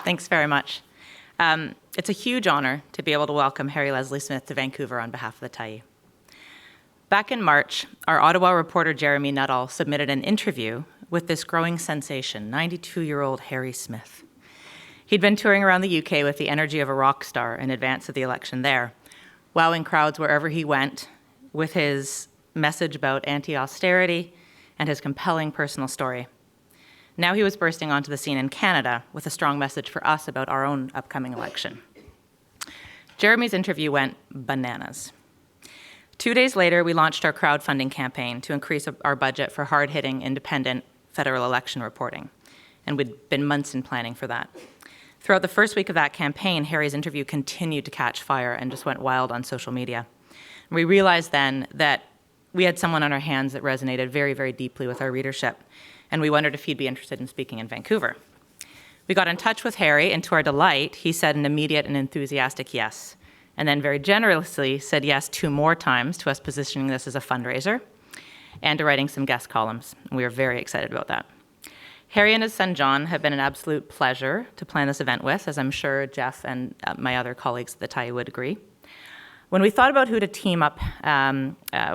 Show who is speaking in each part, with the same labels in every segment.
Speaker 1: Thanks very much. It's a huge honor to be able to welcome Harry Leslie Smith to Vancouver on behalf of the Tyee. Back in March, our Ottawa reporter Jeremy Nuttall submitted an interview with this growing sensation, 92-year-old Harry Smith. He'd been touring around the UK with the energy of a rock star in advance of the election there, wowing crowds wherever he went with his message about anti-austerity and his compelling personal story. Now he was bursting onto the scene in Canada with a strong message for us about our own upcoming election. Jeremy's interview went bananas. 2 days later, we launched our crowdfunding campaign to increase our budget for hard-hitting, independent federal election reporting, and we'd been months in planning for that. Throughout the first week of that campaign, Harry's interview continued to catch fire and just went wild on social media. We realized then that we had someone on our hands that resonated very, very deeply with our readership, and we wondered if he'd be interested in speaking in Vancouver. We got in touch with Harry, and to our delight, he said an immediate and enthusiastic yes, and then very generously said yes 2 more times to us positioning this as a fundraiser and to writing some guest columns. And we were very excited about that. Harry and his son John have been an absolute pleasure to plan this event with, as I'm sure Geoff and my other colleagues at the Tyee would agree. When we thought about who to team up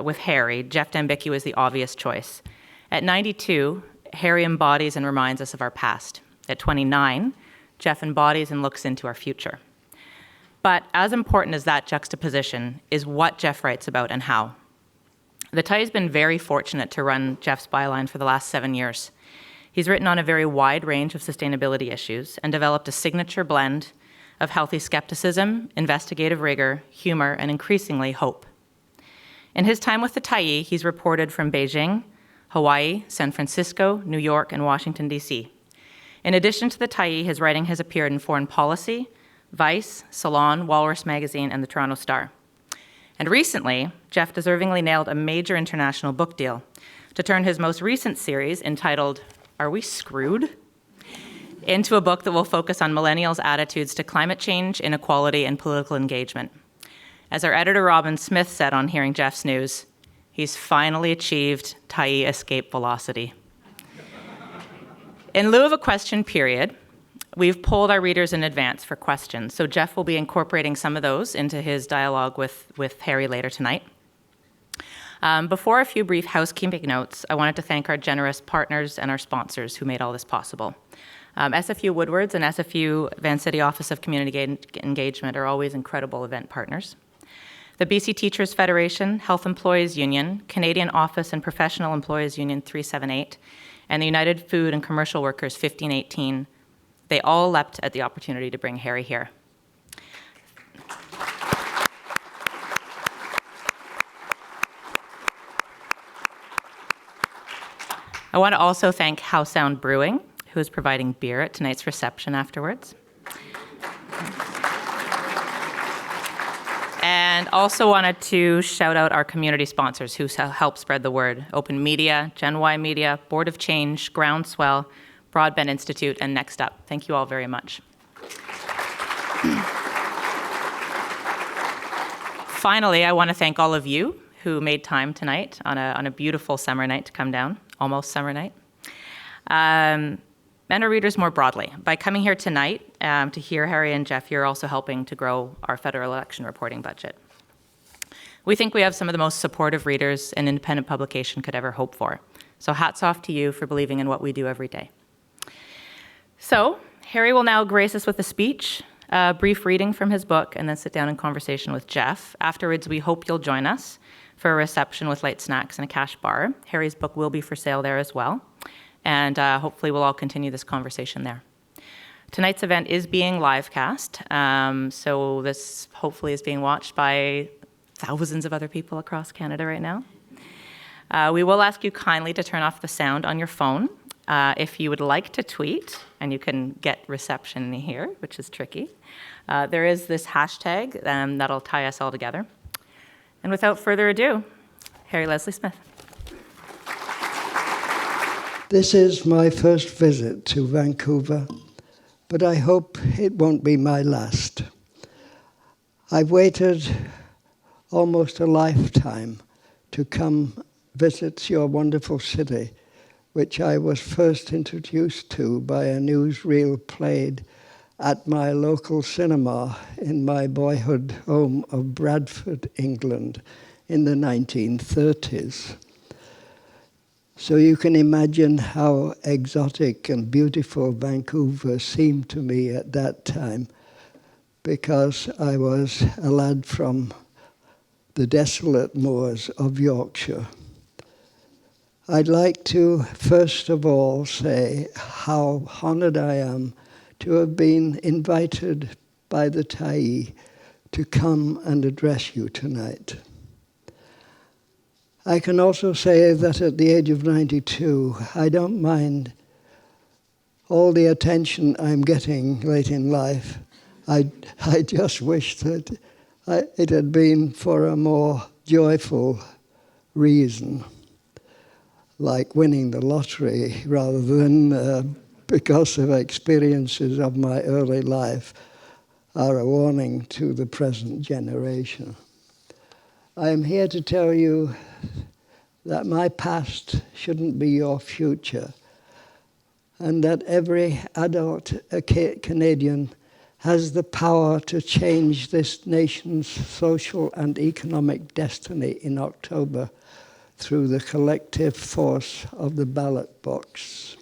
Speaker 1: with Harry, Geoff Dembicki was the obvious choice. At 92, Harry embodies and reminds us of our past. At 29, Geoff embodies and looks into our future. But as important as that juxtaposition is what Geoff writes about and how. The Tyee has been very fortunate to run Geoff's byline for the last 7 years. He's written on a very wide range of sustainability issues and developed a signature blend of healthy skepticism, investigative rigor, humor, and increasingly hope. In his time with the Tyee, he's reported from Beijing, Hawaii, San Francisco, New York, and Washington, D.C. In addition to the Tyee, his writing has appeared in Foreign Policy, Vice, Salon, Walrus Magazine, and the Toronto Star. And recently, Geoff deservingly nailed a major international book deal to turn his most recent series, entitled Are We Screwed?, into a book that will focus on millennials' attitudes to climate change, inequality, and political engagement. As our editor Robin Smith said on hearing Geoff's news, he's finally achieved Tyee escape velocity. In lieu of a question period, we've polled our readers in advance for questions, so Geoff will be incorporating some of those into his dialogue with Harry later tonight. Before a few brief housekeeping notes, I wanted to thank our generous partners and our sponsors who made all this possible. SFU Woodwards and SFU Vancity Office of Community Engagement are always incredible event partners. The BC Teachers Federation, Health Employees Union, Canadian Office and Professional Employees Union 378, and the United Food and Commercial Workers 1518, they all leapt at the opportunity to bring Harry here. I want to also thank House Sound Brewing, who is providing beer at tonight's reception afterwards. And also wanted to shout out our community sponsors who help spread the word: Open Media, Gen Y Media, Board of Change, Groundswell, Broadband Institute, and Next Up. Thank you all very much. Finally, I want to thank all of you who made time tonight on a beautiful summer night to come down, almost summer night. And our readers more broadly. By coming here tonight to hear Harry and Geoff, you're also helping to grow our federal election reporting budget. We think we have some of the most supportive readers an independent publication could ever hope for. So hats off to you for believing in what we do every day. So Harry will now grace us with a speech, a brief reading from his book, and then sit down in conversation with Geoff. Afterwards, we hope you'll join us for a reception with light snacks and a cash bar. Harry's book will be for sale there as well. And hopefully we'll all continue this conversation there. Tonight's event is being live cast, so this hopefully is being watched by thousands of other people across Canada right now. We will ask you kindly to turn off the sound on your phone. If you would like to tweet, and you can get reception here, which is tricky, there is this hashtag that'll tie us all together. And without further ado, Harry Leslie Smith.
Speaker 2: This is my first visit to Vancouver, but I hope it won't be my last. I've waited almost a lifetime to come visit your wonderful city, which I was first introduced to by a newsreel played at my local cinema in my boyhood home of Bradford, England, in the 1930s. So you can imagine how exotic and beautiful Vancouver seemed to me at that time, because I was a lad from the desolate moors of Yorkshire. I'd like to first of all say how honoured I am to have been invited by the Tyee to come and address you tonight. I can also say that at the age of 92, I don't mind all the attention I'm getting late in life. I just wish that it had been for a more joyful reason, like winning the lottery, rather than because of experiences of my early life are a warning to the present generation. I am here to tell you that my past shouldn't be your future, and that every adult Canadian has the power to change this nation's social and economic destiny in October through the collective force of the ballot box.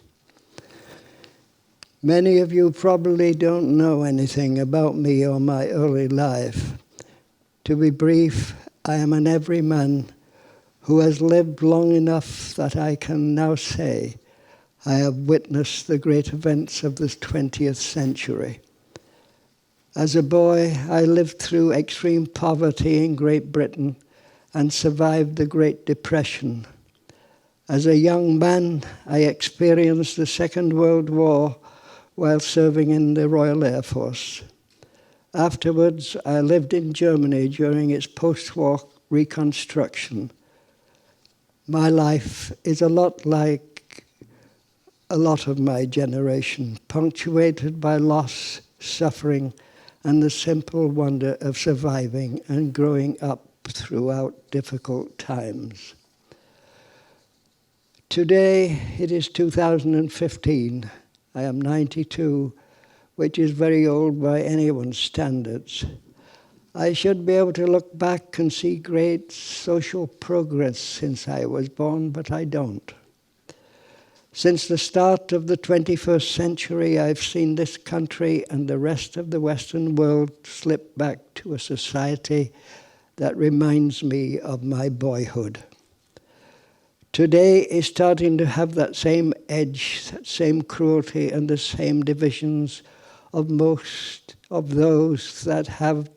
Speaker 2: Many of you probably don't know anything about me or my early life. To be brief, I am an everyman who has lived long enough that I can now say I have witnessed the great events of the 20th century. As a boy, I lived through extreme poverty in Great Britain and survived the Great Depression. As a young man, I experienced the Second World War while serving in the Royal Air Force. Afterwards, I lived in Germany during its post-war reconstruction. My life is a lot like a lot of my generation, punctuated by loss, suffering, and the simple wonder of surviving and growing up throughout difficult times. Today, it is 2015. I am 92, which is very old by anyone's standards. I should be able to look back and see great social progress since I was born, but I don't. Since the start of the 21st century, I've seen this country and the rest of the Western world slip back to a society that reminds me of my boyhood. Today is starting to have that same edge, that same cruelty, and the same divisions of most of those that have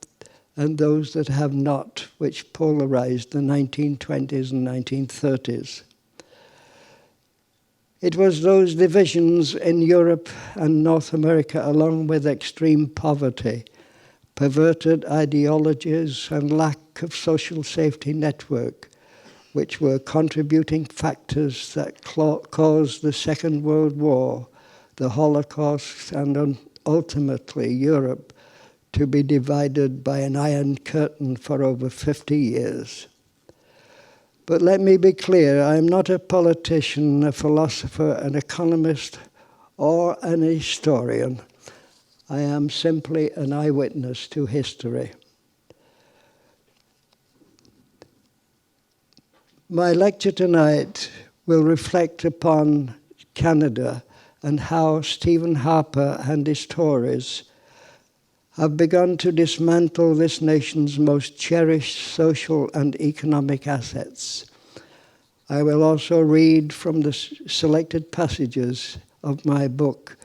Speaker 2: and those that have not, which polarized the 1920s and 1930s. It was those divisions in Europe and North America, along with extreme poverty, perverted ideologies, and lack of social safety network, which were contributing factors that caused the Second World War, the Holocaust, and ultimately Europe to be divided by an iron curtain for over 50 years. But let me be clear, I am not a politician, a philosopher, an economist, or an historian. I am simply an eyewitness to history. My lecture tonight will reflect upon Canada and how Stephen Harper and his Tories have begun to dismantle this nation's most cherished social and economic assets. I will also read from the selected passages of my book.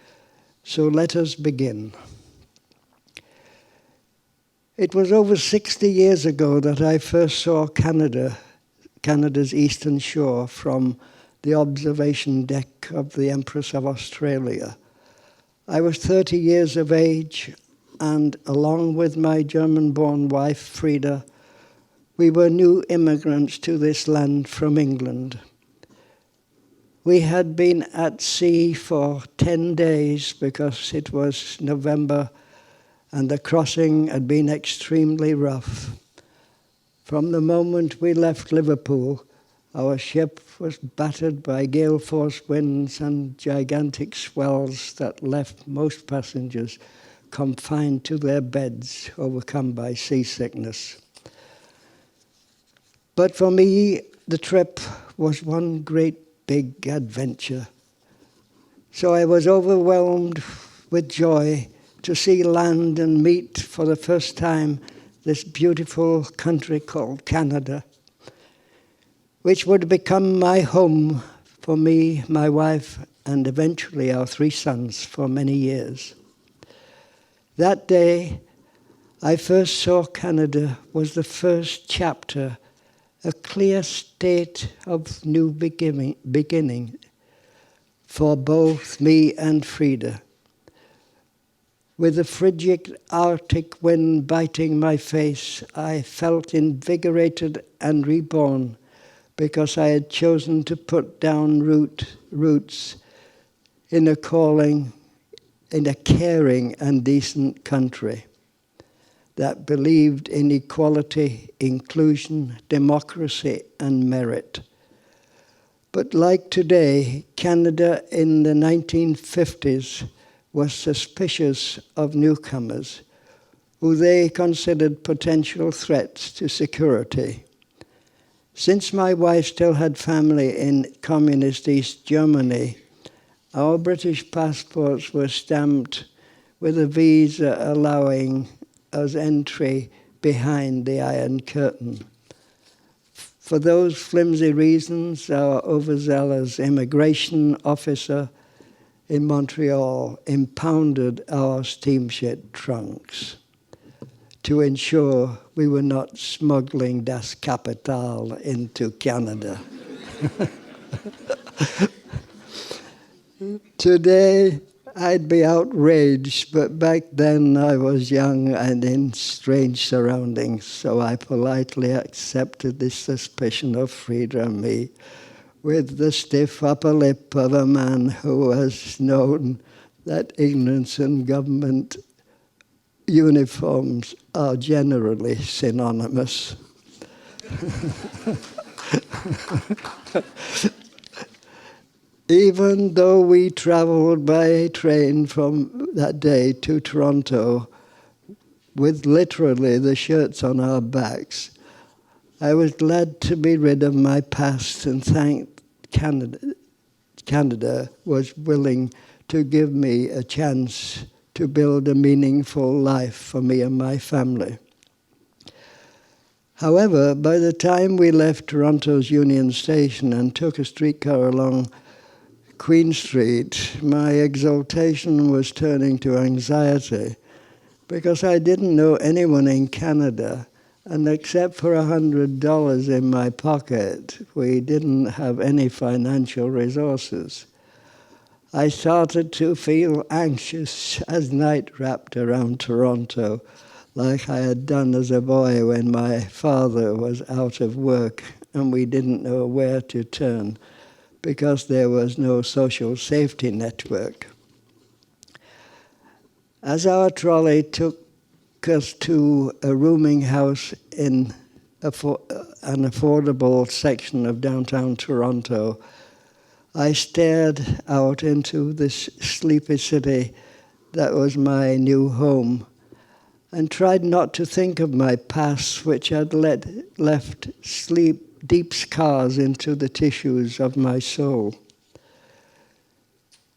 Speaker 2: So let us begin. It was over 60 years ago that I first saw Canada's eastern shore from the observation deck of the Empress of Australia. I was 30 years of age, and along with my German-born wife, Frida, we were new immigrants to this land from England. We had been at sea for 10 days because it was November and the crossing had been extremely rough. From the moment we left Liverpool, our ship was battered by gale-force winds and gigantic swells that left most passengers confined to their beds, overcome by seasickness. But for me, the trip was one great big adventure. So I was overwhelmed with joy to see land and meet for the first time this beautiful country called Canada, which would become my home for me, my wife, and eventually our 3 sons for many years. That day, I first saw Canada was the first chapter, a clear state of new beginning for both me and Frida. With the frigid Arctic wind biting my face, I felt invigorated and reborn because I had chosen to put down roots in a calling, in a caring and decent country that believed in equality, inclusion, democracy, and merit. But like today, Canada in the 1950s was suspicious of newcomers, who they considered potential threats to security. Since my wife still had family in communist East Germany, our British passports were stamped with a visa allowing us entry behind the Iron Curtain. For those flimsy reasons, our overzealous immigration officer in Montreal impounded our steamship trunks to ensure we were not smuggling Das Kapital into Canada. Today, I'd be outraged, but back then I was young and in strange surroundings, so I politely accepted this suspicion of Frida and me with the stiff upper lip of a man who has known that ignorance and government uniforms are generally synonymous. Even though we traveled by train from that day to Toronto with literally the shirts on our backs, I was glad to be rid of my past and thanked Canada was willing to give me a chance to build a meaningful life for me and my family. However, by the time we left Toronto's Union Station and took a streetcar along Queen Street, my exultation was turning to anxiety because I didn't know anyone in Canada, and except for $100 in my pocket, we didn't have any financial resources. I started to feel anxious as night wrapped around Toronto, like I had done as a boy when my father was out of work and we didn't know where to turn because there was no social safety network. As our trolley took us to a rooming house in an affordable section of downtown Toronto, I stared out into this sleepy city that was my new home and tried not to think of my past, which had left deep scars into the tissues of my soul.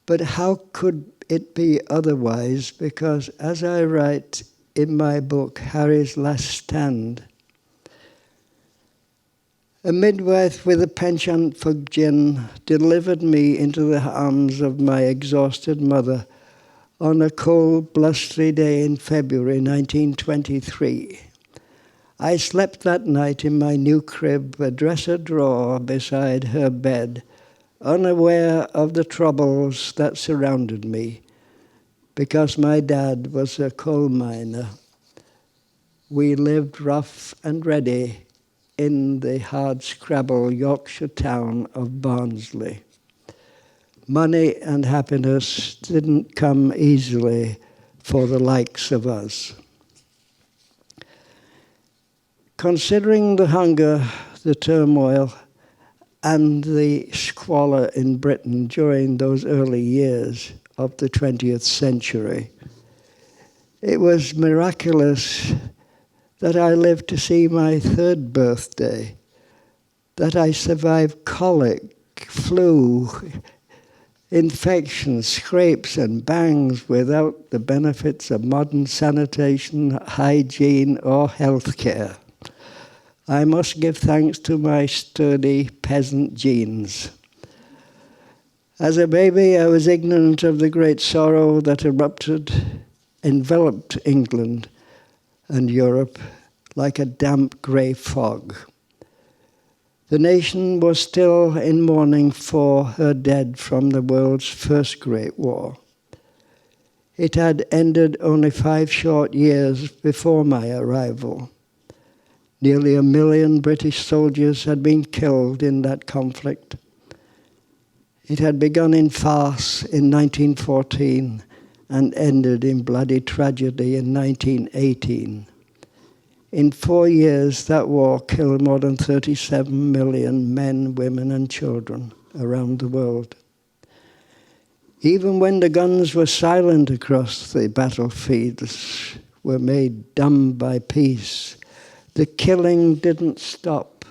Speaker 2: But how could it be otherwise? Because as I write in my book, Harry's Last Stand, a midwife with a penchant for gin delivered me into the arms of my exhausted mother on a cold, blustery day in February 1923. I slept that night in my new crib, a dresser drawer beside her bed, unaware of the troubles that surrounded me, because my dad was a coal miner. We lived rough and ready in the hard-scrabble Yorkshire town of Barnsley. Money and happiness didn't come easily for the likes of us. Considering the hunger, the turmoil, and the squalor in Britain during those early years of the 20th century, It was miraculous that I lived to see my 3rd birthday, that I survived colic, flu, infections, scrapes and bangs without the benefits of modern sanitation, hygiene or healthcare. I must give thanks to my sturdy peasant genes. As a baby, I was ignorant of the great sorrow that enveloped England and Europe like a damp grey fog. The nation was still in mourning for her dead from the world's first Great War. It had ended only 5 short years before my arrival. Nearly 1 million British soldiers had been killed in that conflict. It had begun in farce in 1914 and ended in bloody tragedy in 1918. In 4 years, that war killed more than 37 million men, women, and children around the world. Even when the guns were silent across the battlefields, were made dumb by peace, the killing didn't stop.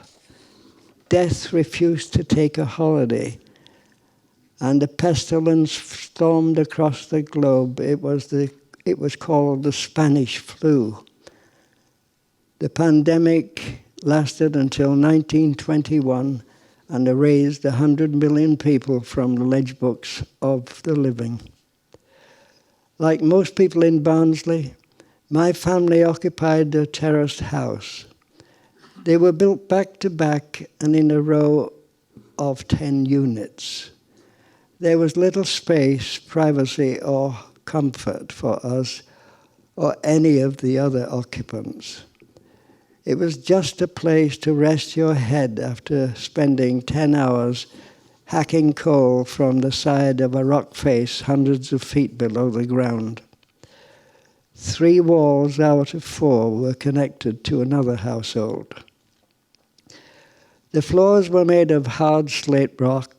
Speaker 2: Death refused to take a holiday, and the pestilence stormed across the globe. It was called the Spanish flu. The pandemic lasted until 1921 and erased 100 million people from the ledge books of the living. Like most people in Barnsley, my family occupied a terraced house. They were built back to back and in a row of 10 units. There was little space, privacy, or comfort for us or any of the other occupants. It was just a place to rest your head after spending 10 hours hacking coal from the side of a rock face hundreds of feet below the ground. 3 walls out of 4 were connected to another household. The floors were made of hard slate rock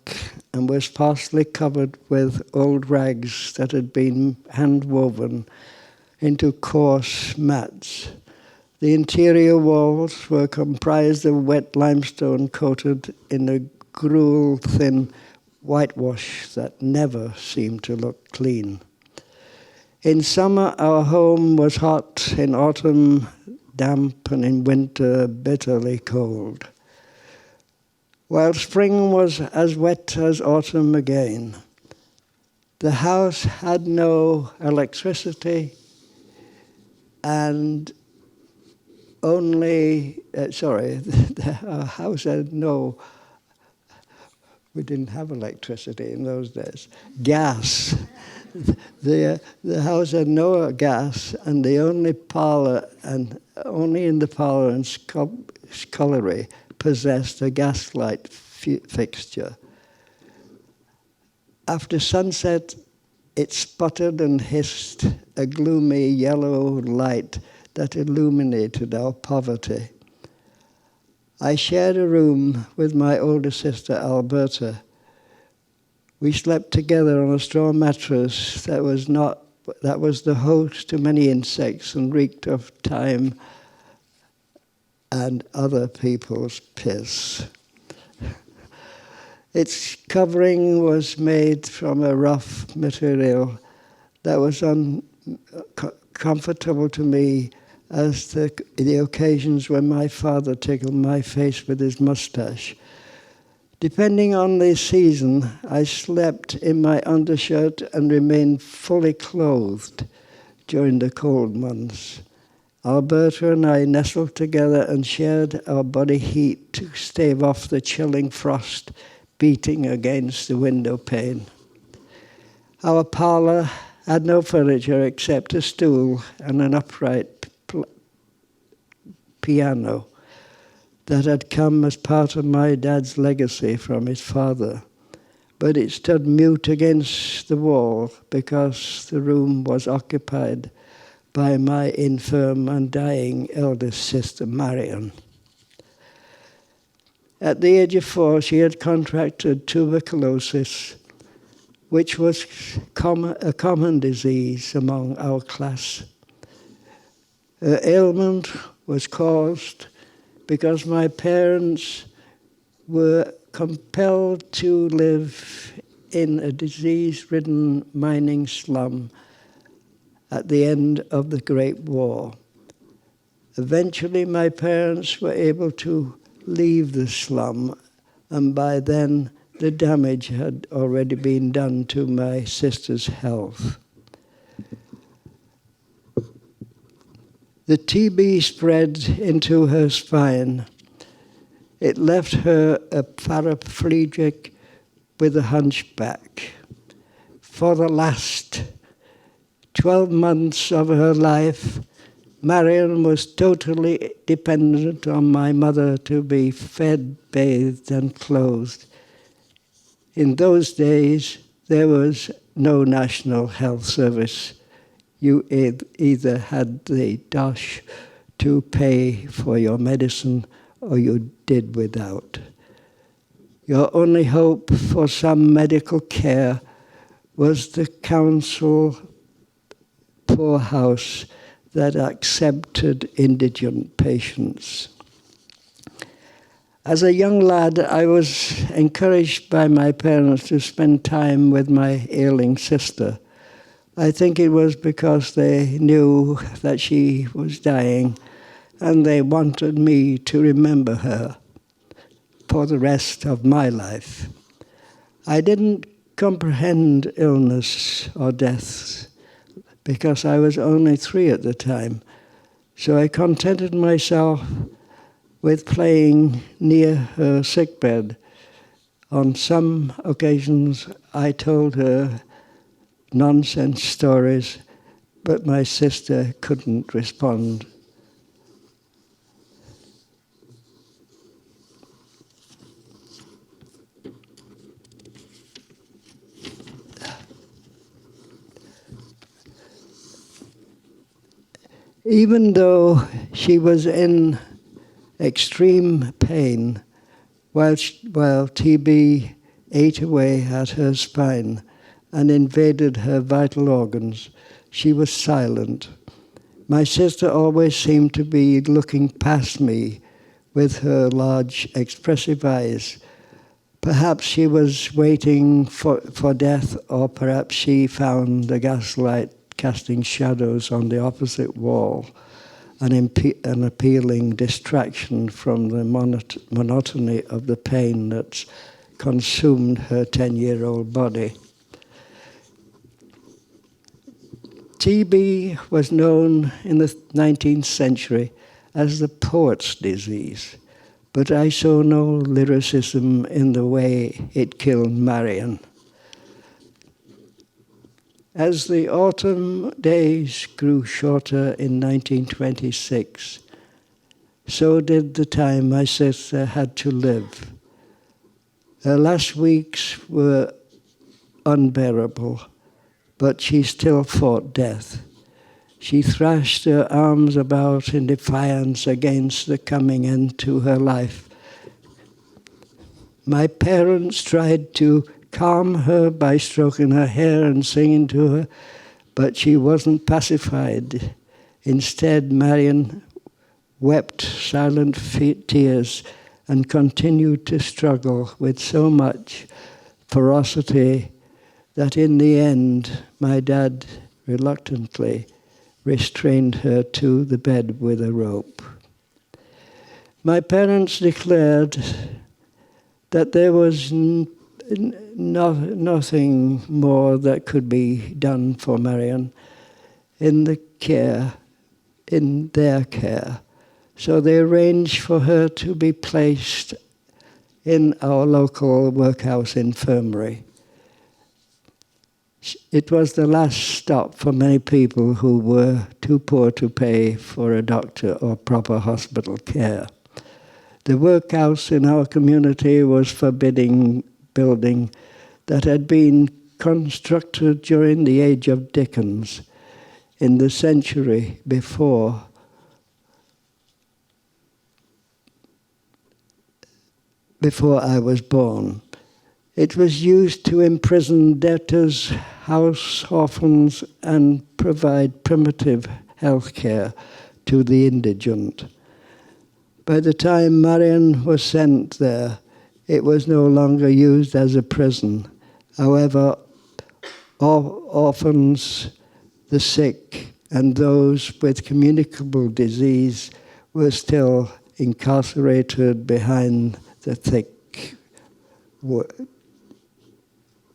Speaker 2: and was partially covered with old rags that had been hand-woven into coarse mats. The interior walls were comprised of wet limestone coated in a gruel-thin whitewash that never seemed to look clean. In summer, our home was hot, in autumn damp, and in winter bitterly cold. While spring was as wet as autumn again, the house had no electricity and our house had no, we didn't have electricity in those days, gas. The house had no gas, and the only parlor, and only in the parlor and scullery possessed a gaslight fixture. After sunset, it sputtered and hissed a gloomy yellow light that illuminated our poverty. I shared a room with my older sister, Alberta. We slept together on a straw mattress that was the host to many insects and reeked of thyme and other people's piss. Its covering was made from a rough material that was uncomfortable to me as the occasions when my father tickled my face with his mustache. Depending on the season, I slept in my undershirt and remained fully clothed during the cold months. Alberta and I nestled together and shared our body heat to stave off the chilling frost beating against the window pane. Our parlor had no furniture except a stool and an upright piano that had come as part of my dad's legacy from his father. But it stood mute against the wall because the room was occupied by my infirm and dying eldest sister, Marion. At the age of 4, she had contracted tuberculosis, which was a common disease among our class. Her ailment was caused because my parents were compelled to live in a disease-ridden mining slum at the end of the Great War. Eventually, my parents were able to leave the slum, and by then the damage had already been done to my sister's health. The TB spread into her spine. It left her a paraplegic with a hunchback. For the last 12 months of her life, Marion was totally dependent on my mother to be fed, bathed, and clothed. In those days, there was no national health service. You either had the dosh to pay for your medicine or you did without. Your only hope for some medical care was the council poorhouse that accepted indigent patients. As a young lad, I was encouraged by my parents to spend time with my ailing sister. I think it was because they knew that she was dying and they wanted me to remember her for the rest of my life. I didn't comprehend illness or death because I was only 3 at the time. So I contented myself with playing near her sickbed. On some occasions, I told her nonsense stories, but my sister couldn't respond. Even though she was in extreme pain, while TB ate away at her spine and invaded her vital organs, she was silent. My sister always seemed to be looking past me with her large, expressive eyes. Perhaps she was waiting for death, or perhaps she found the gaslight casting shadows on the opposite wall, an appealing distraction from the monotony of the pain that consumed her 10-year-old body. TB was known in the 19th century as the poet's disease, but I saw no lyricism in the way it killed Marion. As the autumn days grew shorter in 1926, so did the time my sister had to live. Her last weeks were unbearable, but she still fought death. She thrashed her arms about in defiance against the coming end to her life. My parents tried to calm her by stroking her hair and singing to her, but she wasn't pacified. Instead, Marion wept silent tears and continued to struggle with so much ferocity that in the end, my dad reluctantly restrained her to the bed with a rope. My parents declared that there was nothing more that could be done for Marion in their care. So they arranged for her to be placed in our local workhouse infirmary. It was the last stop for many people who were too poor to pay for a doctor or proper hospital care. The workhouse in our community was a forbidding building that had been constructed during the age of Dickens, in the century before I was born. It was used to imprison debtors, house orphans, and provide primitive health care to the indigent. By the time Marion was sent there, it was no longer used as a prison. However, orphans, the sick, and those with communicable disease were still incarcerated behind the thick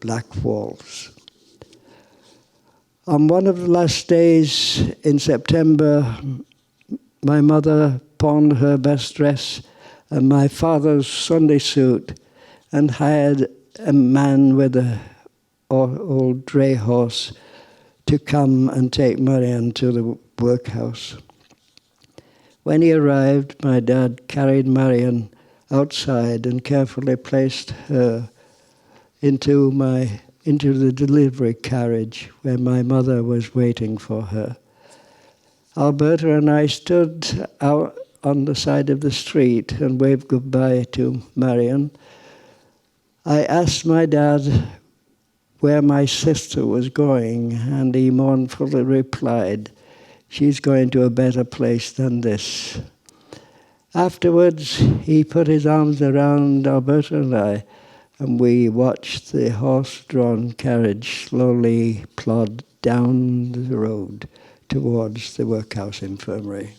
Speaker 2: black walls. On one of the last days in September, my mother pawned her best dress and my father's Sunday suit and hired a man with an old dray horse to come and take Marion to the workhouse. When he arrived, my dad carried Marion outside and carefully placed her into the delivery carriage where my mother was waiting for her. Alberta and I stood out on the side of the street and waved goodbye to Marion. I asked my dad where my sister was going, and he mournfully replied, "She's going to a better place than this." Afterwards, he put his arms around Alberta and I, and we watched the horse-drawn carriage slowly plod down the road towards the workhouse infirmary.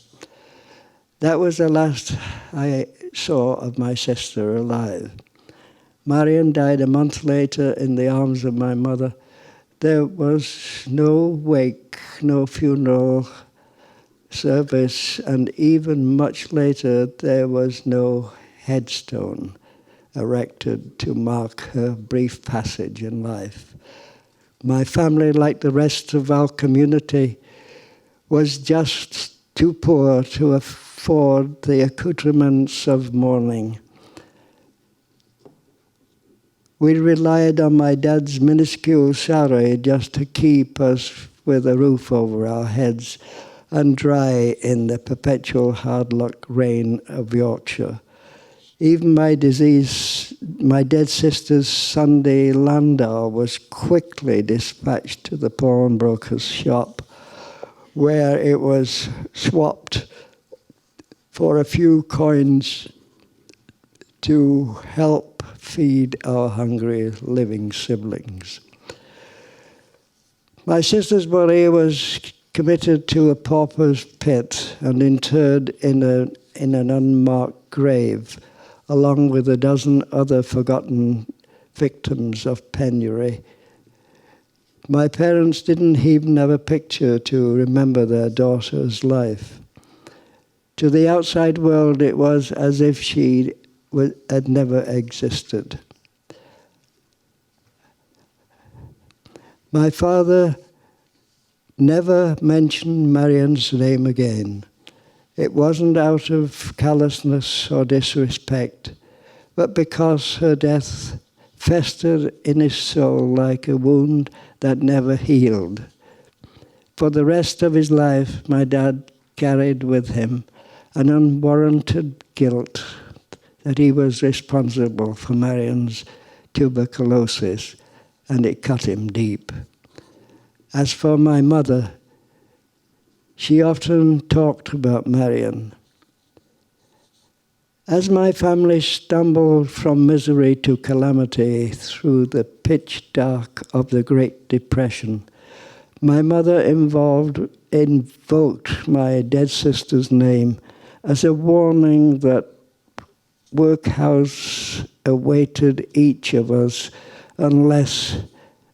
Speaker 2: That was the last I saw of my sister alive. Marion died a month later in the arms of my mother. There was no wake, no funeral service, and even much later there was no headstone erected to mark her brief passage in life. My family, like the rest of our community, was just too poor to afford the accoutrements of mourning. We relied on my dad's minuscule salary just to keep us with a roof over our heads and dry in the perpetual hard-luck rain of Yorkshire. Even my dead sister's Sunday landau was quickly dispatched to the pawnbroker's shop, where it was swapped for a few coins to help feed our hungry living siblings. My sister's body was committed to a pauper's pit and interred in an unmarked grave, along with a dozen other forgotten victims of penury. My parents didn't even have a picture to remember their daughter's life. To the outside world, it was as if she had never existed. My father never mentioned Marion's name again. It wasn't out of callousness or disrespect, but because her death festered in his soul like a wound that never healed. For the rest of his life, my dad carried with him an unwarranted guilt that he was responsible for Marion's tuberculosis, and it cut him deep. As for my mother, she often talked about Marion. As my family stumbled from misery to calamity through the pitch dark of the Great Depression, my mother invoked my dead sister's name as a warning that workhouse awaited each of us unless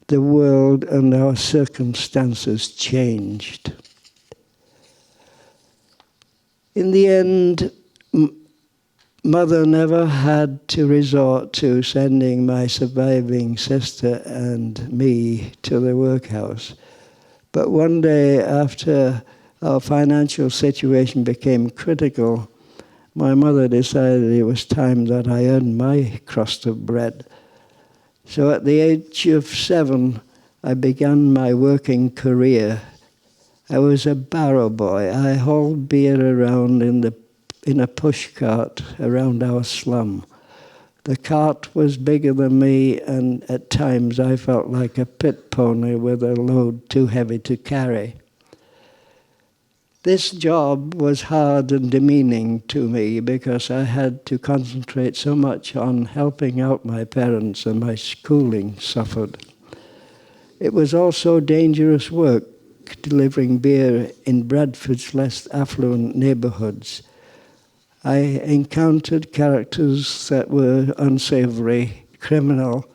Speaker 2: the world and our circumstances changed. In the end, Mother never had to resort to sending my surviving sister and me to the workhouse. But one day, after our financial situation became critical, my mother decided it was time that I earned my crust of bread. So at the age of 7, I began my working career. I was a barrow boy. I hauled beer around in a pushcart around our slum. The cart was bigger than me, and at times I felt like a pit pony with a load too heavy to carry. This job was hard and demeaning to me because I had to concentrate so much on helping out my parents, and my schooling suffered. It was also dangerous work, delivering beer in Bradford's less affluent neighbourhoods. I encountered characters that were unsavoury, criminal,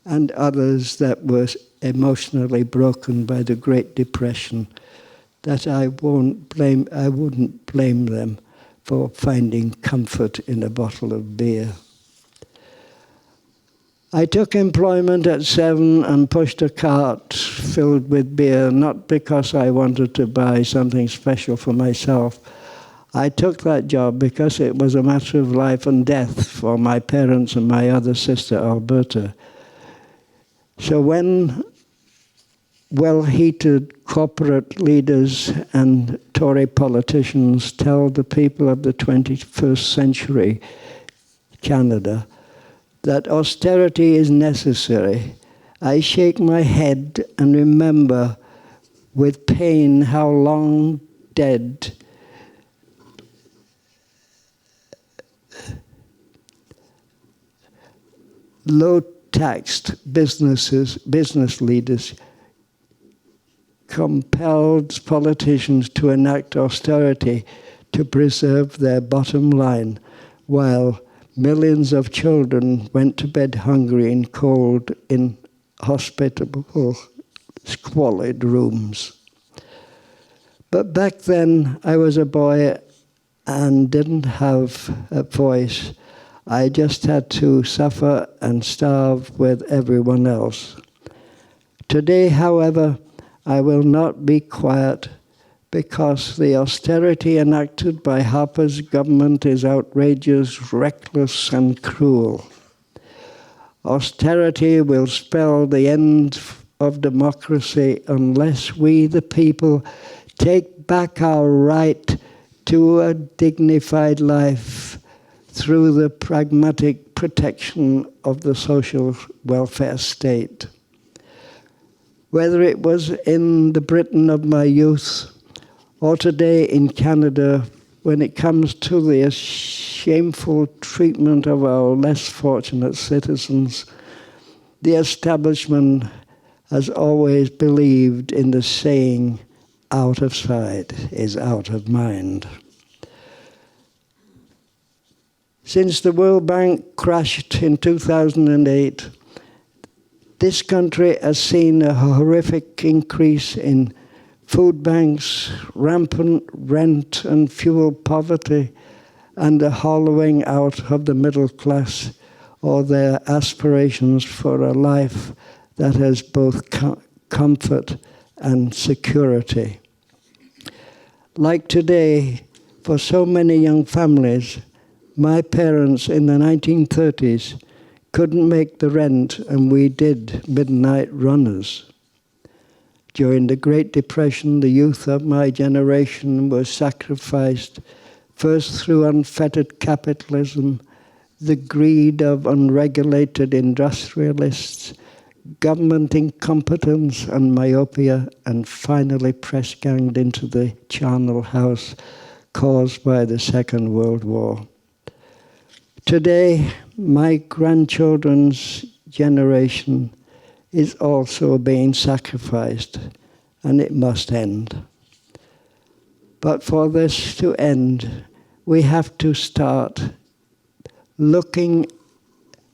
Speaker 2: and others that were emotionally broken by the Great Depression, that I wouldn't blame them for finding comfort in a bottle of beer. I took employment at 7 and pushed a cart filled with beer, not because I wanted to buy something special for myself. I took that job because it was a matter of life and death for my parents and my other sister, Alberta. So when well-heated corporate leaders and Tory politicians tell the people of the 21st century Canada that austerity is necessary, I shake my head and remember with pain how long dead low-taxed business leaders compelled politicians to enact austerity to preserve their bottom line, while millions of children went to bed hungry and cold in hospitable, squalid rooms. But back then, I was a boy and didn't have a voice. I just had to suffer and starve with everyone else. Today, however, I will not be quiet, because the austerity enacted by Harper's government is outrageous, reckless, and cruel. Austerity will spell the end of democracy unless we, the people, take back our right to a dignified life through the pragmatic protection of the social welfare state. Whether it was in the Britain of my youth or today in Canada, when it comes to the shameful treatment of our less fortunate citizens, the establishment has always believed in the saying, out of sight is out of mind. Since the World Bank crashed in 2008, this country has seen a horrific increase in food banks, rampant rent and fuel poverty, and the hollowing out of the middle class or their aspirations for a life that has both comfort and security. Like today, for so many young families, my parents in the 1930s couldn't make the rent, and we did midnight runners. During the Great Depression, the youth of my generation was sacrificed first through unfettered capitalism, the greed of unregulated industrialists, government incompetence and myopia, and finally press-ganged into the charnel house caused by the Second World War. Today, my grandchildren's generation is also being sacrificed, and it must end. But for this to end, we have to start looking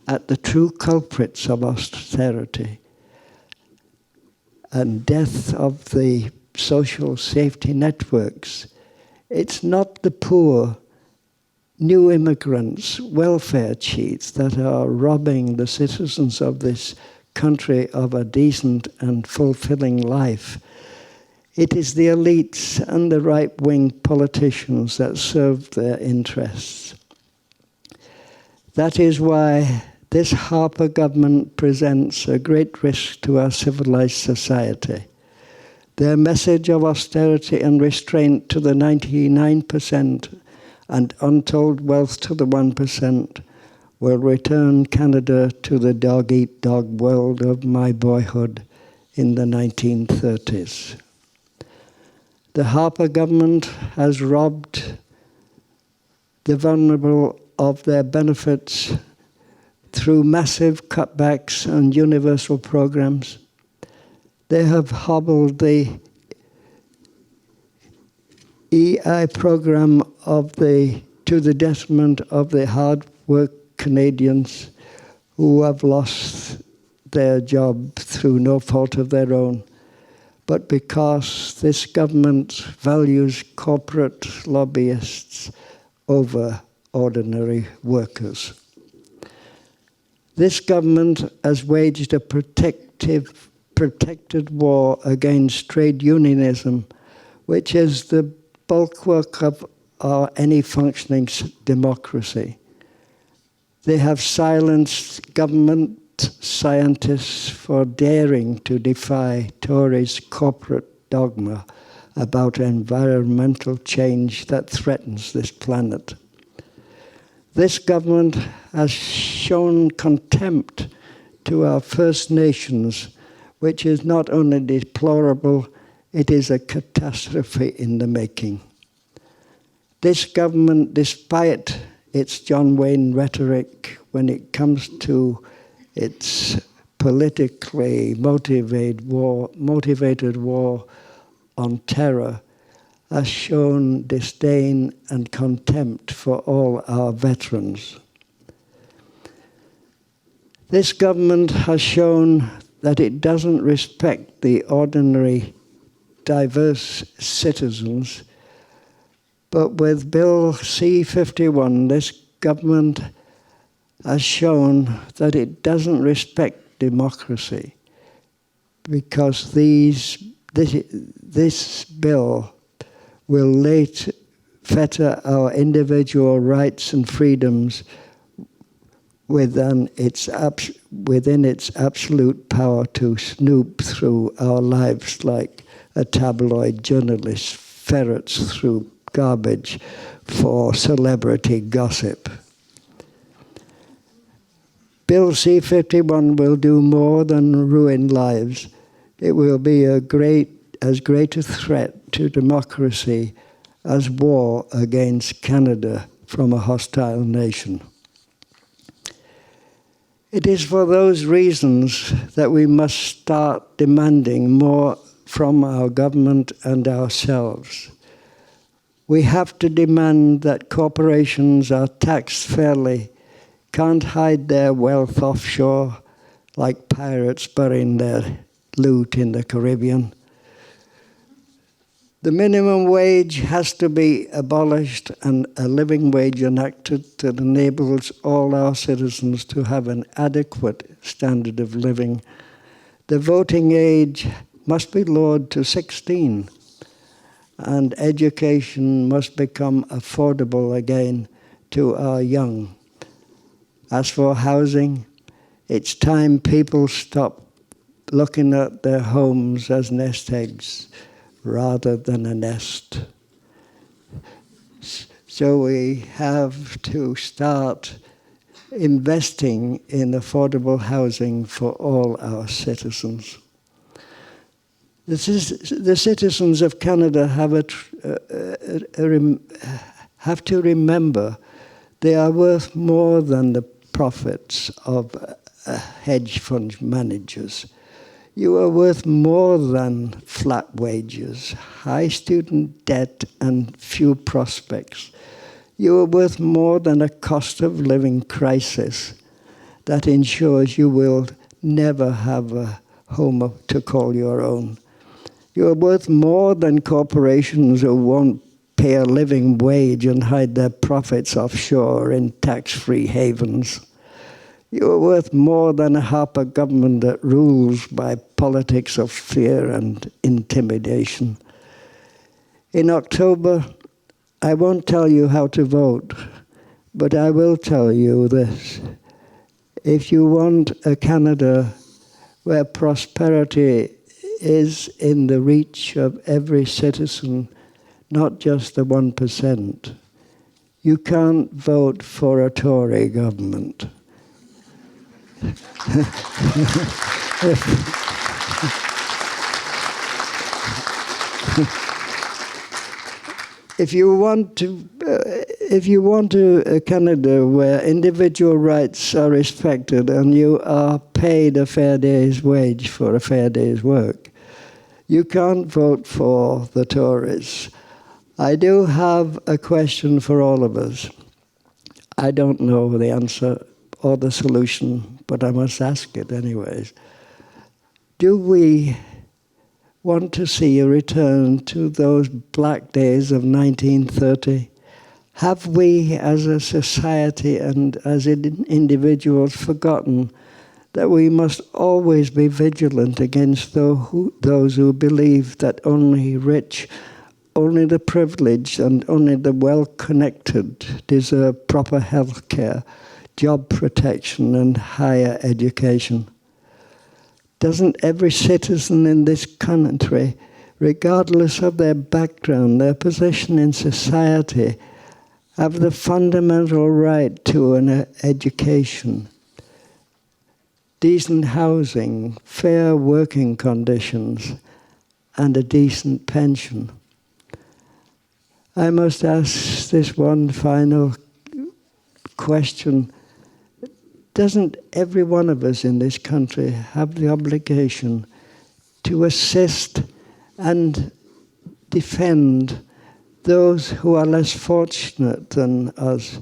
Speaker 2: at the true culprits of austerity and death of the social safety networks. It's not the poor, new immigrants, welfare cheats that are robbing the citizens of this country of a decent and fulfilling life. It is the elites and the right-wing politicians that serve their interests. That is why this Harper government presents a great risk to our civilized society. Their message of austerity and restraint to the 99% and untold wealth to the 1% will return Canada to the dog-eat-dog world of my boyhood in the 1930s. The Harper government has robbed the vulnerable of their benefits through massive cutbacks and universal programs. They have hobbled the EI program to the detriment of the hard work Canadians who have lost their job through no fault of their own, but because this government values corporate lobbyists over ordinary workers. This government has waged a protected war against trade unionism, which is the bulwark of any functioning democracy. They have silenced government scientists for daring to defy Tories' corporate dogma about environmental change that threatens this planet. This government has shown contempt to our First Nations, which is not only deplorable, it is a catastrophe in the making. This government, despite its John Wayne rhetoric when it comes to its politically motivated war on terror, has shown disdain and contempt for all our veterans. This government has shown that it doesn't respect the ordinary, diverse citizens, but with Bill C-51, this government has shown that it doesn't respect democracy, because this bill will fetter our individual rights and freedoms within its absolute power to snoop through our lives like a tabloid journalist ferrets through garbage for celebrity gossip. Bill C-51 will do more than ruin lives. It will be as great a threat to democracy as war against Canada from a hostile nation. It is for those reasons that we must start demanding more from our government and ourselves. We have to demand that corporations are taxed fairly, can't hide their wealth offshore like pirates burying their loot in the Caribbean. The minimum wage has to be abolished and a living wage enacted that enables all our citizens to have an adequate standard of living. The voting age must be lowered to 16, and education must become affordable again to our young. As for housing, it's time people stop looking at their homes as nest eggs rather than a nest. So we have to start investing in affordable housing for all our citizens. The citizens of Canada have to remember they are worth more than the profits of hedge fund managers. You are worth more than flat wages, high student debt, and few prospects. You are worth more than a cost of living crisis that ensures you will never have a home to call your own. You are worth more than corporations who won't pay a living wage and hide their profits offshore in tax-free havens. You are worth more than a Harper government that rules by politics of fear and intimidation. In October, I won't tell you how to vote, but I will tell you this. If you want a Canada where prosperity is in the reach of every citizen, not just the 1%, you can't vote for a Tory government. if you want a Canada where individual rights are respected and you are paid a fair day's wage for a fair day's work, you can't vote for the Tories. I do have a question for all of us. I don't know the answer or the solution, but I must ask it anyways. Do we want to see a return to those black days of 1930? Have we as a society and as individuals forgotten that we must always be vigilant against those who believe that only rich, only the privileged and only the well-connected deserve proper health care, job protection and higher education? Doesn't every citizen in this country, regardless of their background, their position in society, have the fundamental right to an education, decent housing, fair working conditions, and a decent pension? I must ask this one final question. Doesn't every one of us in this country have the obligation to assist and defend those who are less fortunate than us,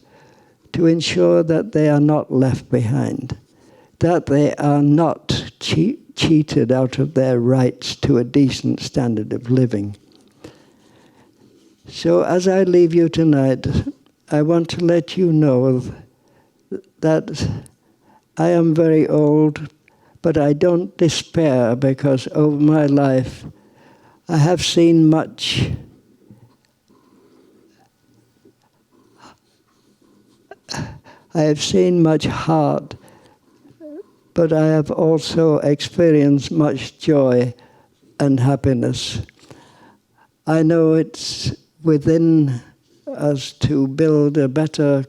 Speaker 2: to ensure that they are not left behind, that they are not cheated out of their rights to a decent standard of living? So as I leave you tonight, I want to let you know that I am very old, but I don't despair, because over my life I have seen much. I have seen much heart, but I have also experienced much joy and happiness. I know it's within us to build a better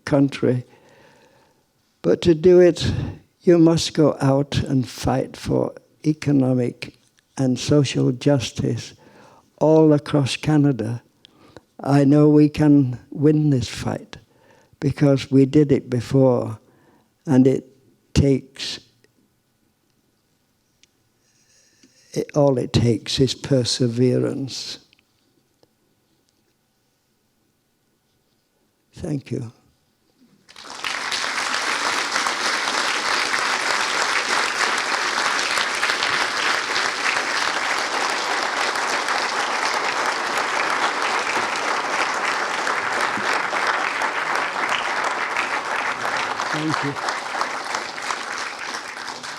Speaker 2: country, but to do it, you must go out and fight for economic and social justice all across Canada. I know we can win this fight because we did it before, and all it takes is perseverance. Thank you. Thank you.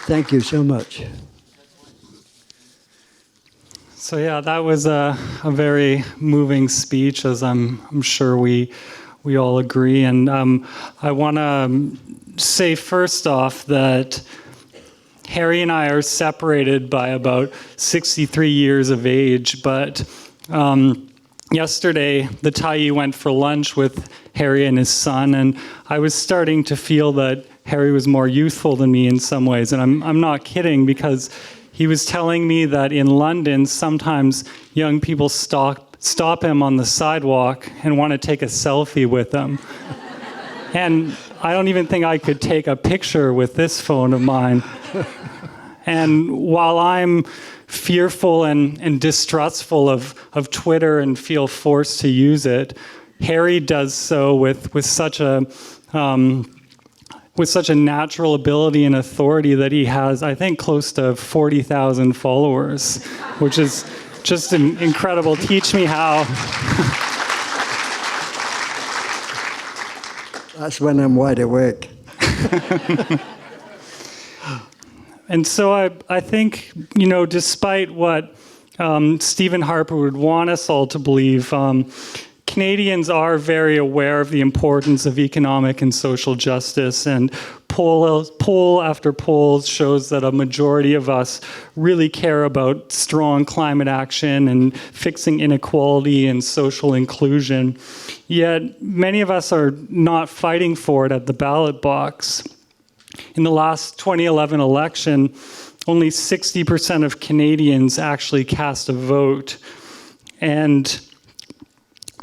Speaker 2: Thank you so much.
Speaker 3: So yeah, that was a very moving speech, as I'm sure we all agree. And I want to say first off that Harry and I are separated by about 63 years of age, but yesterday the Tyee went for lunch with Harry and his son, and I was starting to feel that Harry was more youthful than me in some ways, and I'm not kidding, because he was telling me that in London sometimes young people stop him on the sidewalk and want to take a selfie with him. And I don't even think I could take a picture with this phone of mine. And while I'm fearful and distrustful of Twitter and feel forced to use it, Harry does so with such a natural ability and authority that he has, I think, close to 40,000 followers, which is just incredible. Teach me how.
Speaker 2: That's when I'm wide awake.
Speaker 3: And so I think, despite what Stephen Harper would want us all to believe, Canadians are very aware of the importance of economic and social justice, and poll after poll shows that a majority of us really care about strong climate action and fixing inequality and social inclusion. Yet many of us are not fighting for it at the ballot box. In the last 2011 election, only 60% of Canadians actually cast a vote. And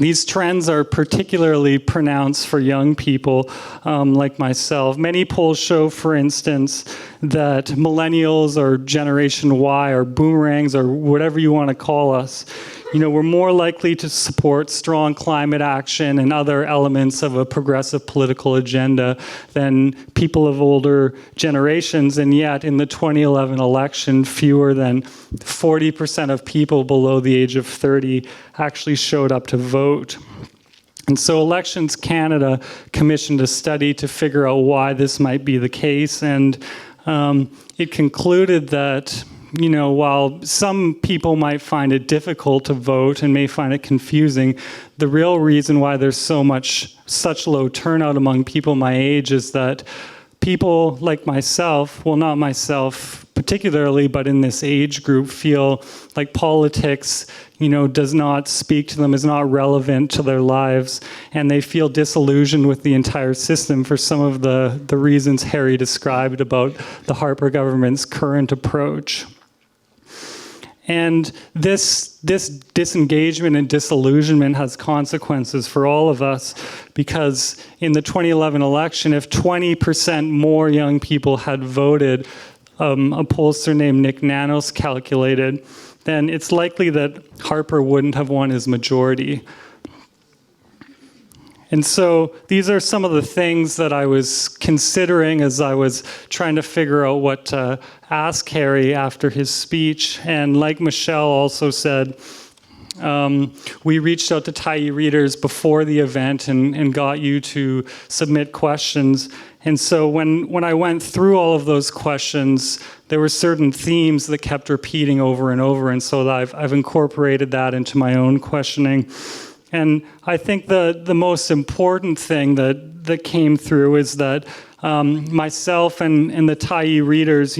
Speaker 3: These trends are particularly pronounced for young people like myself. Many polls show, for instance, that millennials or Generation Y or boomerangs or whatever you want to call us, we're more likely to support strong climate action and other elements of a progressive political agenda than people of older generations. And yet, in the 2011 election, fewer than 40% of people below the age of 30 actually showed up to vote. And so Elections Canada commissioned a study to figure out why this might be the case. And it concluded that while some people might find it difficult to vote and may find it confusing, the real reason why there's such low turnout among people my age is that people like myself, well, not myself particularly, but in this age group, feel like politics, does not speak to them, is not relevant to their lives, and they feel disillusioned with the entire system for some of the reasons Harry described about the Harper government's current approach. And this disengagement and disillusionment has consequences for all of us, because in the 2011 election, if 20% more young people had voted, a pollster named Nick Nanos calculated, then it's likely that Harper wouldn't have won his majority. And so these are some of the things that I was considering as I was trying to figure out what to ask Harry after his speech. And like Michelle also said, we reached out to Tyee readers before the event and got you to submit questions. And so when I went through all of those questions, there were certain themes that kept repeating over and over. And so I've incorporated that into my own questioning. And I think the most important thing that came through is that myself and the Tyee readers,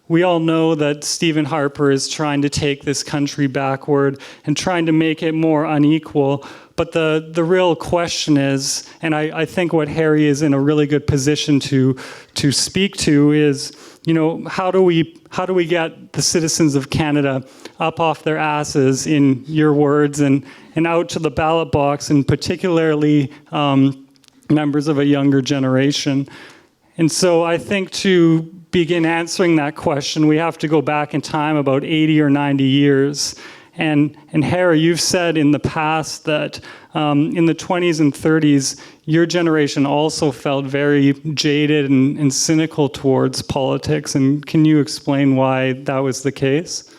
Speaker 3: we all know that Stephen Harper is trying to take this country backward and trying to make it more unequal. But the real question is, and I think what Harry is in a really good position to speak to is, how do we get the citizens of Canada up off their asses, in your words, and out to the ballot box, and particularly members of a younger generation? And so I think to begin answering that question, we have to go back in time about 80 or 90 years. And Harry, you've said in the past that in the 20s and 30s, your generation also felt very jaded and cynical towards politics. And can you explain why that was the case?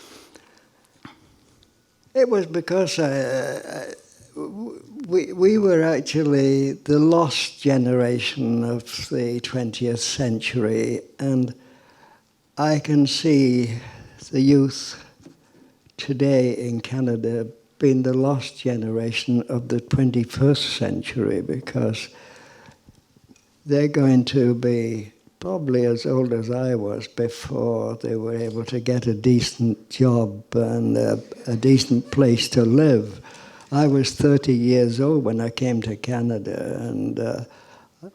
Speaker 2: It was because we were actually the lost generation of the 20th century, and I can see the youth today in Canada being the lost generation of the 21st century, because they're going to be probably as old as I was before they were able to get a decent job and a decent place to live. I was 30 years old when I came to Canada, and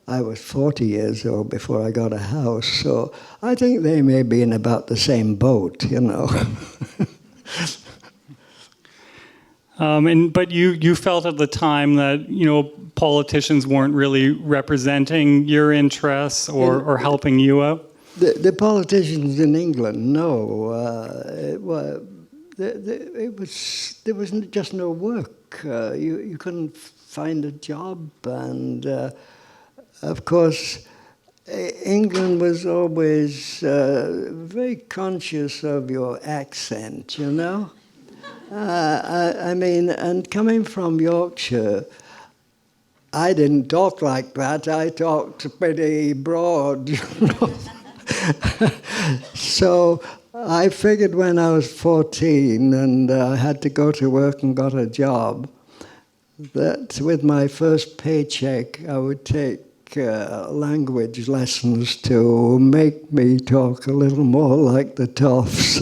Speaker 2: I was 40 years old before I got a house. So I think they may be in about the same boat,
Speaker 3: But you felt at the time that politicians weren't really representing your interests or helping you out?
Speaker 2: The politicians in England, no. There was just no work. You couldn't find a job, and of course, England was always very conscious of your accent, I mean, and coming from Yorkshire, I didn't talk like that. I talked pretty broad, So I figured when I was 14 and I had to go to work and got a job, that with my first paycheck, I would take language lessons to make me talk a little more like the toffs.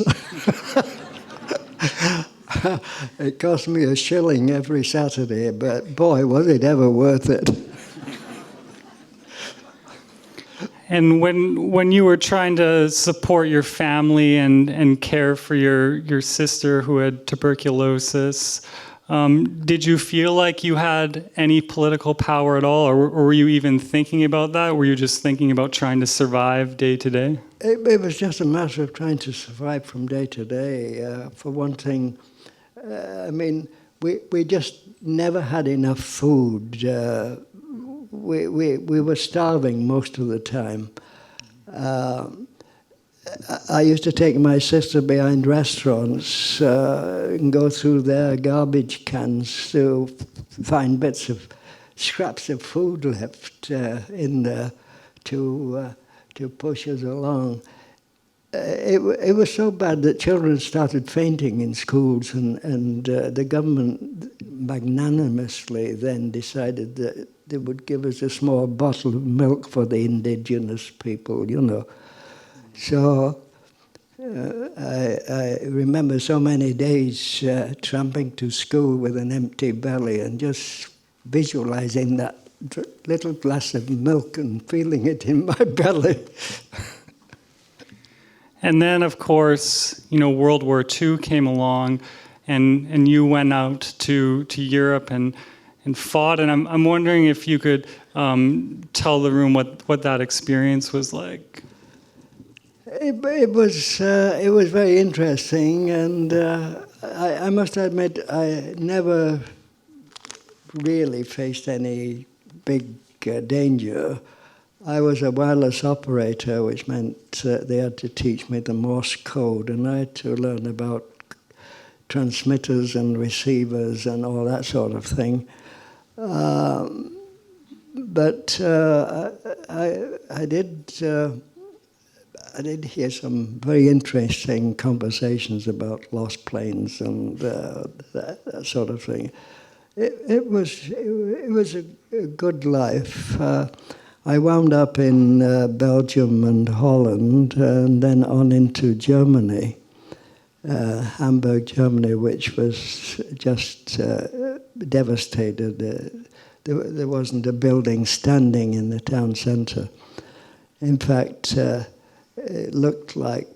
Speaker 2: It cost me $1 every Saturday, but boy, was it ever worth it.
Speaker 3: And when you were trying to support your family and care for your sister who had tuberculosis, Did you feel like you had any political power at all, or were you even thinking about that? Were you just thinking about trying to survive day to day?
Speaker 2: It was just a matter of trying to survive from day to day. For one thing, I mean, we just never had enough food. We were starving most of the time. I used to take my sister behind restaurants and go through their garbage cans to find bits of scraps of food left in there to push us along. It was so bad that children started fainting in schools, and the government magnanimously then decided that they would give us a small bottle of milk for the indigenous people, you know. So I remember so many days tramping to school with an empty belly and just visualizing that little glass of milk and feeling it in my belly.
Speaker 3: And then, of course, World War II came along, and you went out to Europe and fought. And I'm wondering if you could tell the room what that experience was like.
Speaker 2: It was very interesting, and I must admit I never really faced any big danger. I was a wireless operator, which meant they had to teach me the Morse code, and I had to learn about transmitters and receivers and all that sort of thing. But I did hear some very interesting conversations about lost planes and that sort of thing. It was a good life. I wound up in Belgium and Holland, and then on into Germany, Hamburg, Germany, which was just devastated. There wasn't a building standing in the town centre. In fact, it looked like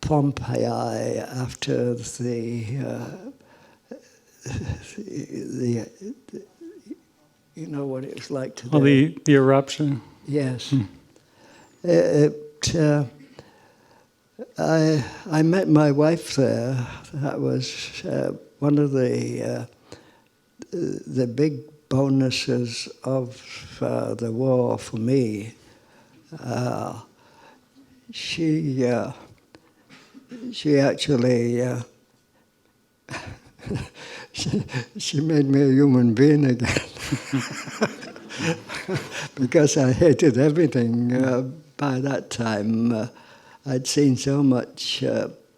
Speaker 2: Pompeii after the you know what it was like today.
Speaker 3: Well, the eruption.
Speaker 2: Yes. I met my wife there. That was one of the big bonuses of the war for me. She actually she made me a human being again. Because I hated everything by that time. I'd seen so much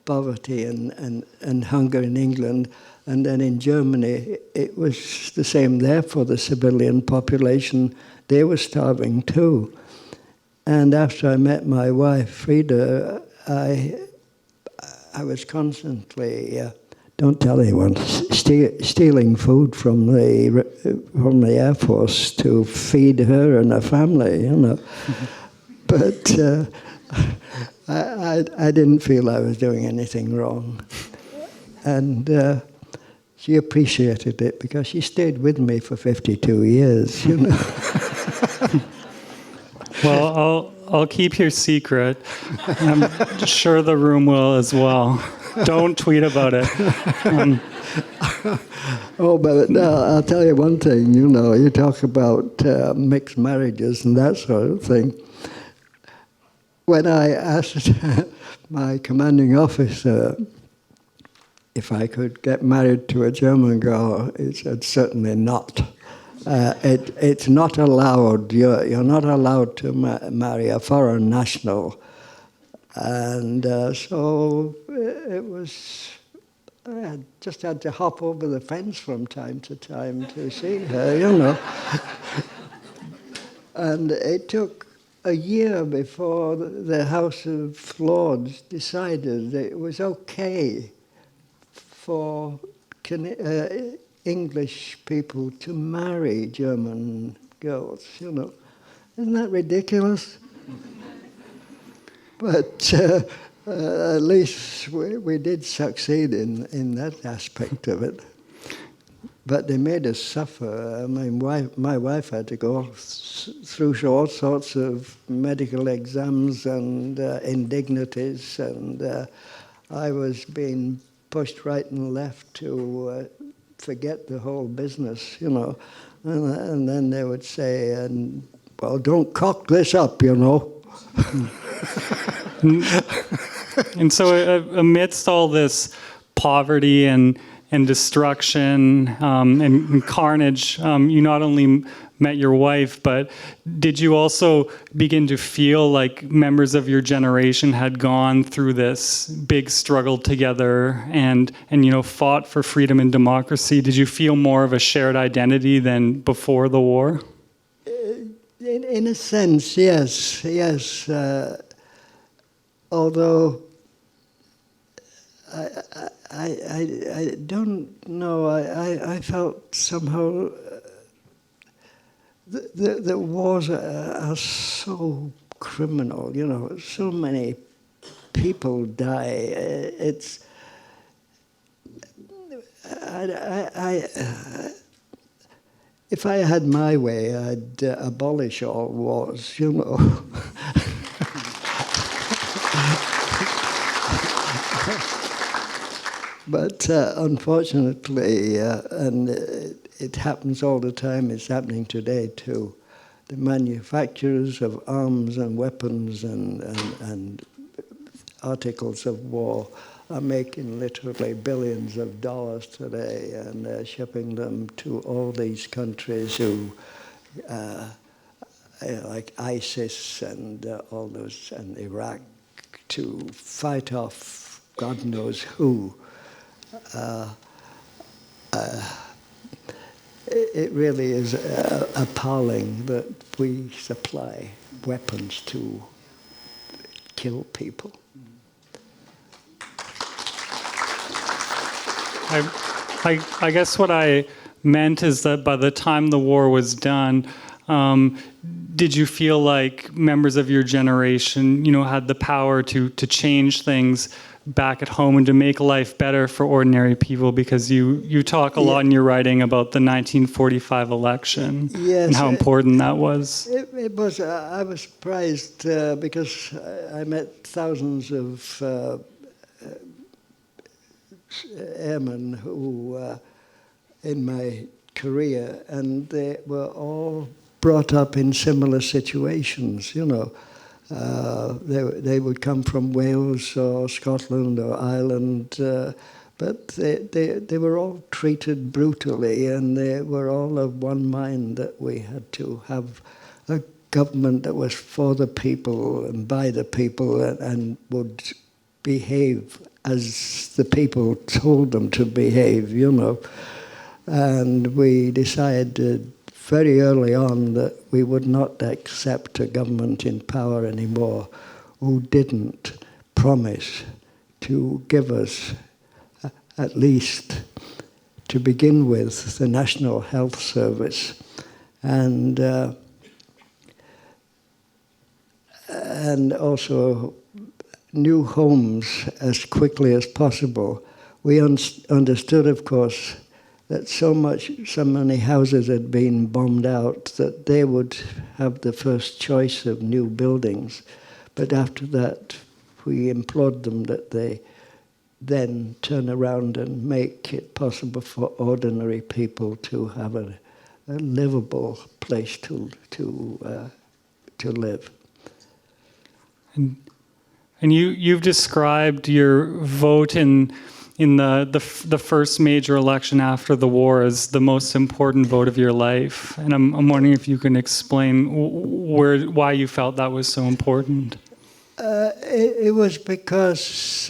Speaker 2: poverty and hunger in England, and then in Germany it was the same there for the civilian population. They were starving too. And after I met my wife, Frida, I was constantly, don't tell anyone, stealing food from the Air Force to feed her and her family, you know. But I didn't feel I was doing anything wrong. And she appreciated it because she stayed with me for 52 years, you know.
Speaker 3: Well, I'll keep your secret. I'm sure the room will as well. Don't tweet about it.
Speaker 2: Oh, but I'll tell you one thing, you know, you talk about mixed marriages and that sort of thing. When I asked my commanding officer if I could get married to a German girl, he said, certainly not. It's not allowed. You're not allowed to marry a foreign national. And so it was, I just had to hop over the fence from time to time to see her, you know. And it took a year before the House of Lords decided that it was okay for English people to marry German girls, you know. Isn't that ridiculous? But at least we did succeed in that aspect of it. but they made us suffer. I mean, my wife had to go through all sorts of medical exams and indignities, and I was being pushed right and left to forget the whole business, you know. And then they would say, well, don't cock this up, you know.
Speaker 3: And so amidst all this poverty and destruction and carnage, you not only met your wife, but did you also begin to feel like members of your generation had gone through this big struggle together and fought for freedom and democracy? Did you feel more of a shared identity than before the war?
Speaker 2: In a sense, yes. Although I don't know. I felt somehow the wars are so criminal. You know, so many people die. It's if I had my way, I'd abolish all wars. You know. But unfortunately, and it happens all the time, it's happening today too, the manufacturers of arms and weapons and articles of war are making literally billions of dollars today, and they're shipping them to all these countries who, like ISIS and all those, and Iraq, to fight off God knows who. It really is appalling that we supply weapons to kill people.
Speaker 3: I guess what I meant is that by the time the war was done, did you feel like members of your generation, had the power to change things back at home and to make life better for ordinary people? Because you talk a lot in your writing about the 1945 election,
Speaker 2: yes,
Speaker 3: and how important that was.
Speaker 2: It was. I was surprised because I met thousands of airmen who, in my career, and they were all brought up in similar situations, you know. They would come from Wales or Scotland or Ireland, but they were all treated brutally, and they were all of one mind that we had to have a government that was for the people and by the people and would behave as the people told them to behave, you know. And we decided very early on that we would not accept a government in power anymore who didn't promise to give us, at least to begin with, the National Health Service, and also new homes as quickly as possible. We understood, of course, that so many houses had been bombed out that they would have the first choice of new buildings. But after that, we implored them that they then turn around and make it possible for ordinary people to have a livable place to live.
Speaker 3: And you've described your vote in the first major election after the war as the most important vote of your life. And I'm wondering if you can explain why you felt that was so important.
Speaker 2: It was because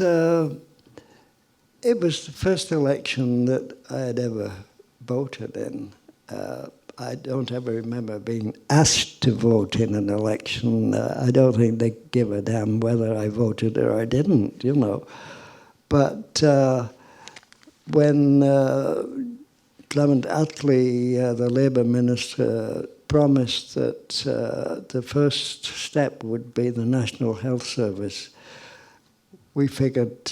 Speaker 2: it was the first election that I had ever voted in. I don't ever remember being asked to vote in an election. I don't think they give a damn whether I voted or I didn't, you know. But when Clement Attlee, the Labour Minister, promised that the first step would be the National Health Service, we figured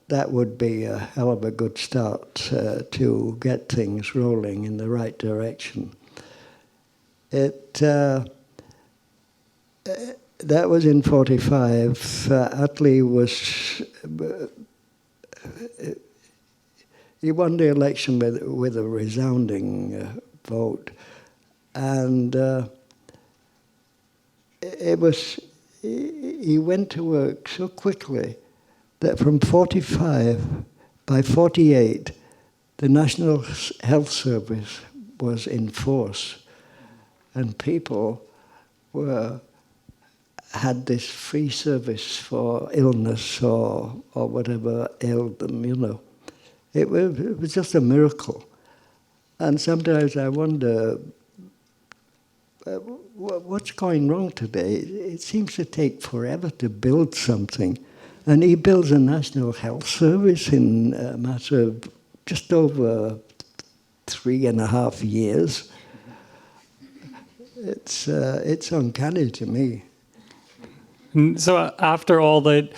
Speaker 2: that would be a hell of a good start to get things rolling in the right direction. That was in 45. Attlee he won the election with a resounding vote, and he went to work so quickly that from 45, by 48, the National Health Service was in force, and people had this free service for illness or whatever ailed them, you know. It was just a miracle. And sometimes I wonder, what's going wrong today? It seems to take forever to build something. And he builds a National Health Service in a matter of just over 3.5 years. It's uncanny to me.
Speaker 3: So after all that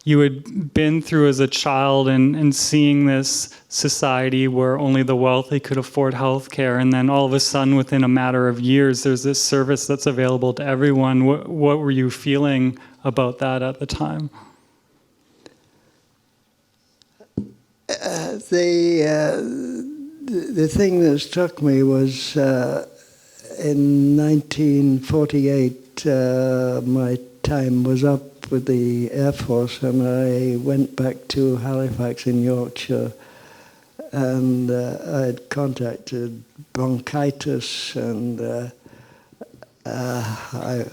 Speaker 3: you had been through as a child and seeing this society where only the wealthy could afford health care, and then all of a sudden within a matter of years there's this service that's available to everyone, what were you feeling about that at the time?
Speaker 2: The thing that struck me was in 1948 my time was up with the Air Force, and I went back to Halifax in Yorkshire, and I had contracted bronchitis, and I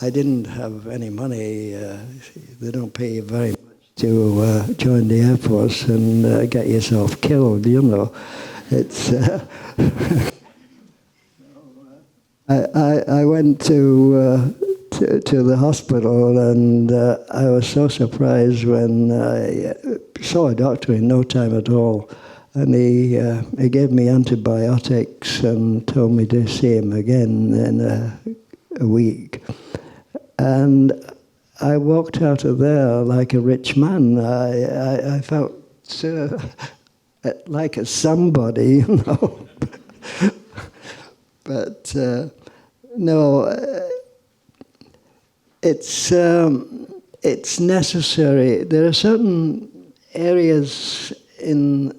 Speaker 2: didn't have any money. They don't pay you very much to join the Air Force and get yourself killed, you know. It's I went to the hospital, and I was so surprised when I saw a doctor in no time at all, and he gave me antibiotics and told me to see him again in a week. And I walked out of there like a rich man. I felt like a somebody, you know. But no, it's necessary. There are certain areas in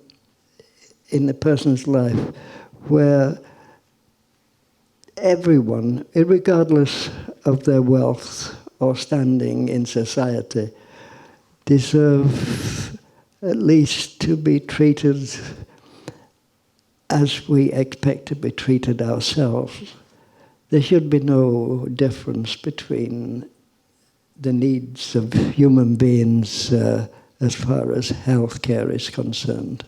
Speaker 2: a person's life where everyone, regardless of their wealth or standing in society, deserve at least to be treated as we expect to be treated ourselves. There should be no difference between the needs of human beings as far as healthcare is concerned.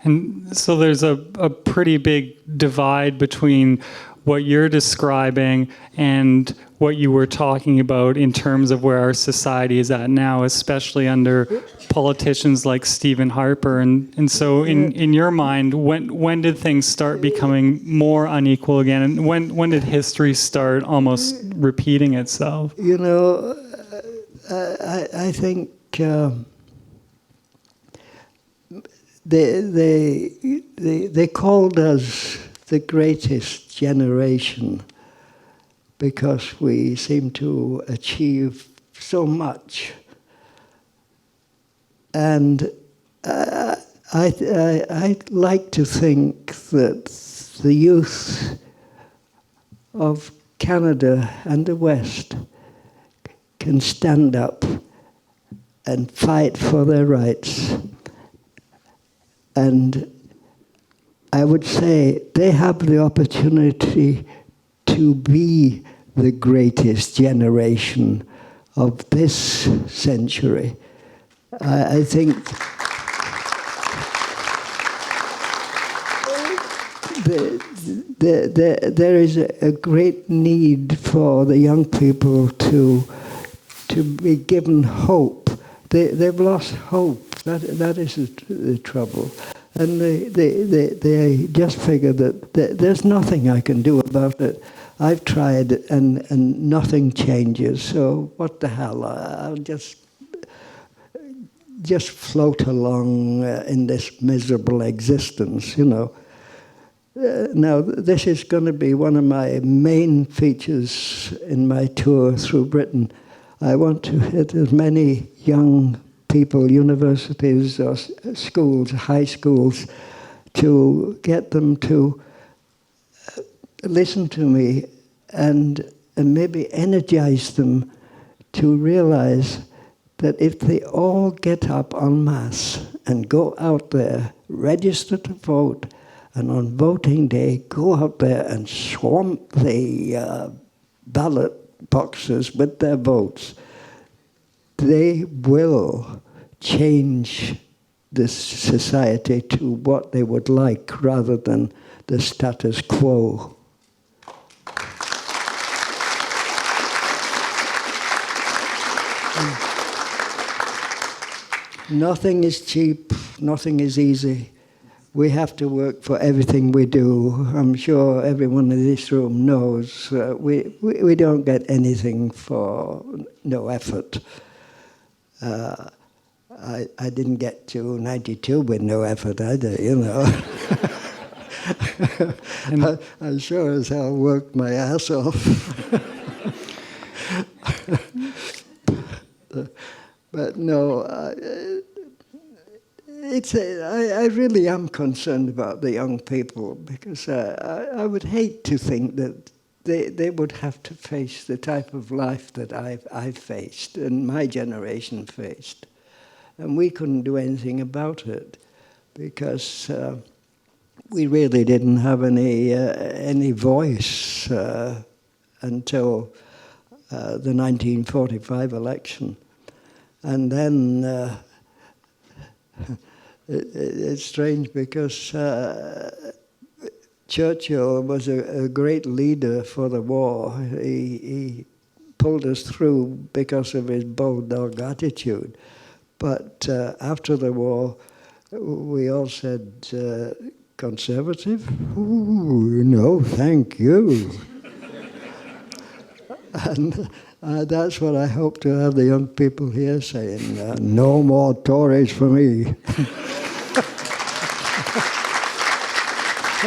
Speaker 3: And so there's a pretty big divide between what you're describing and what you were talking about in terms of where our society is at now, especially under politicians like Stephen Harper. And so in your mind, when did things start becoming more unequal again? And when did history start almost repeating itself?
Speaker 2: You know, I think they called us the greatest generation because we seem to achieve so much. And I'd like to think that the youth of Canada and the West can stand up and fight for their rights. And I would say they have the opportunity to be the greatest generation of this century. I think there is a great need for the young people to be given hope. They've lost hope. That is the trouble. And they just figure that there's nothing I can do about it. I've tried and nothing changes, so what the hell, I'll just just float along in this miserable existence, you know. Now, this is going to be one of my main features in my tour through Britain. I want to hit as many young people, universities or schools, high schools, to get them to listen to me and maybe energize them to realize that if they all get up en masse and go out there, register to vote, and on voting day, go out there and swamp the ballot boxes with their votes, they will change this society to what they would like rather than the status quo. Nothing is cheap, nothing is easy. We have to work for everything we do. I'm sure everyone in this room knows we don't get anything for no effort. I didn't get to 92 with no effort either, you know. I sure as hell worked my ass off. But no, I really am concerned about the young people, because I would hate to think that they would have to face the type of life that I've faced and my generation faced. And we couldn't do anything about it because we really didn't have any voice until the 1945 election. And then it's strange because Churchill was a great leader for the war. He pulled us through because of his bulldog attitude. But after the war, we all said, conservative? Ooh, no, thank you. And that's what I hope to have the young people here saying, no more Tories for me.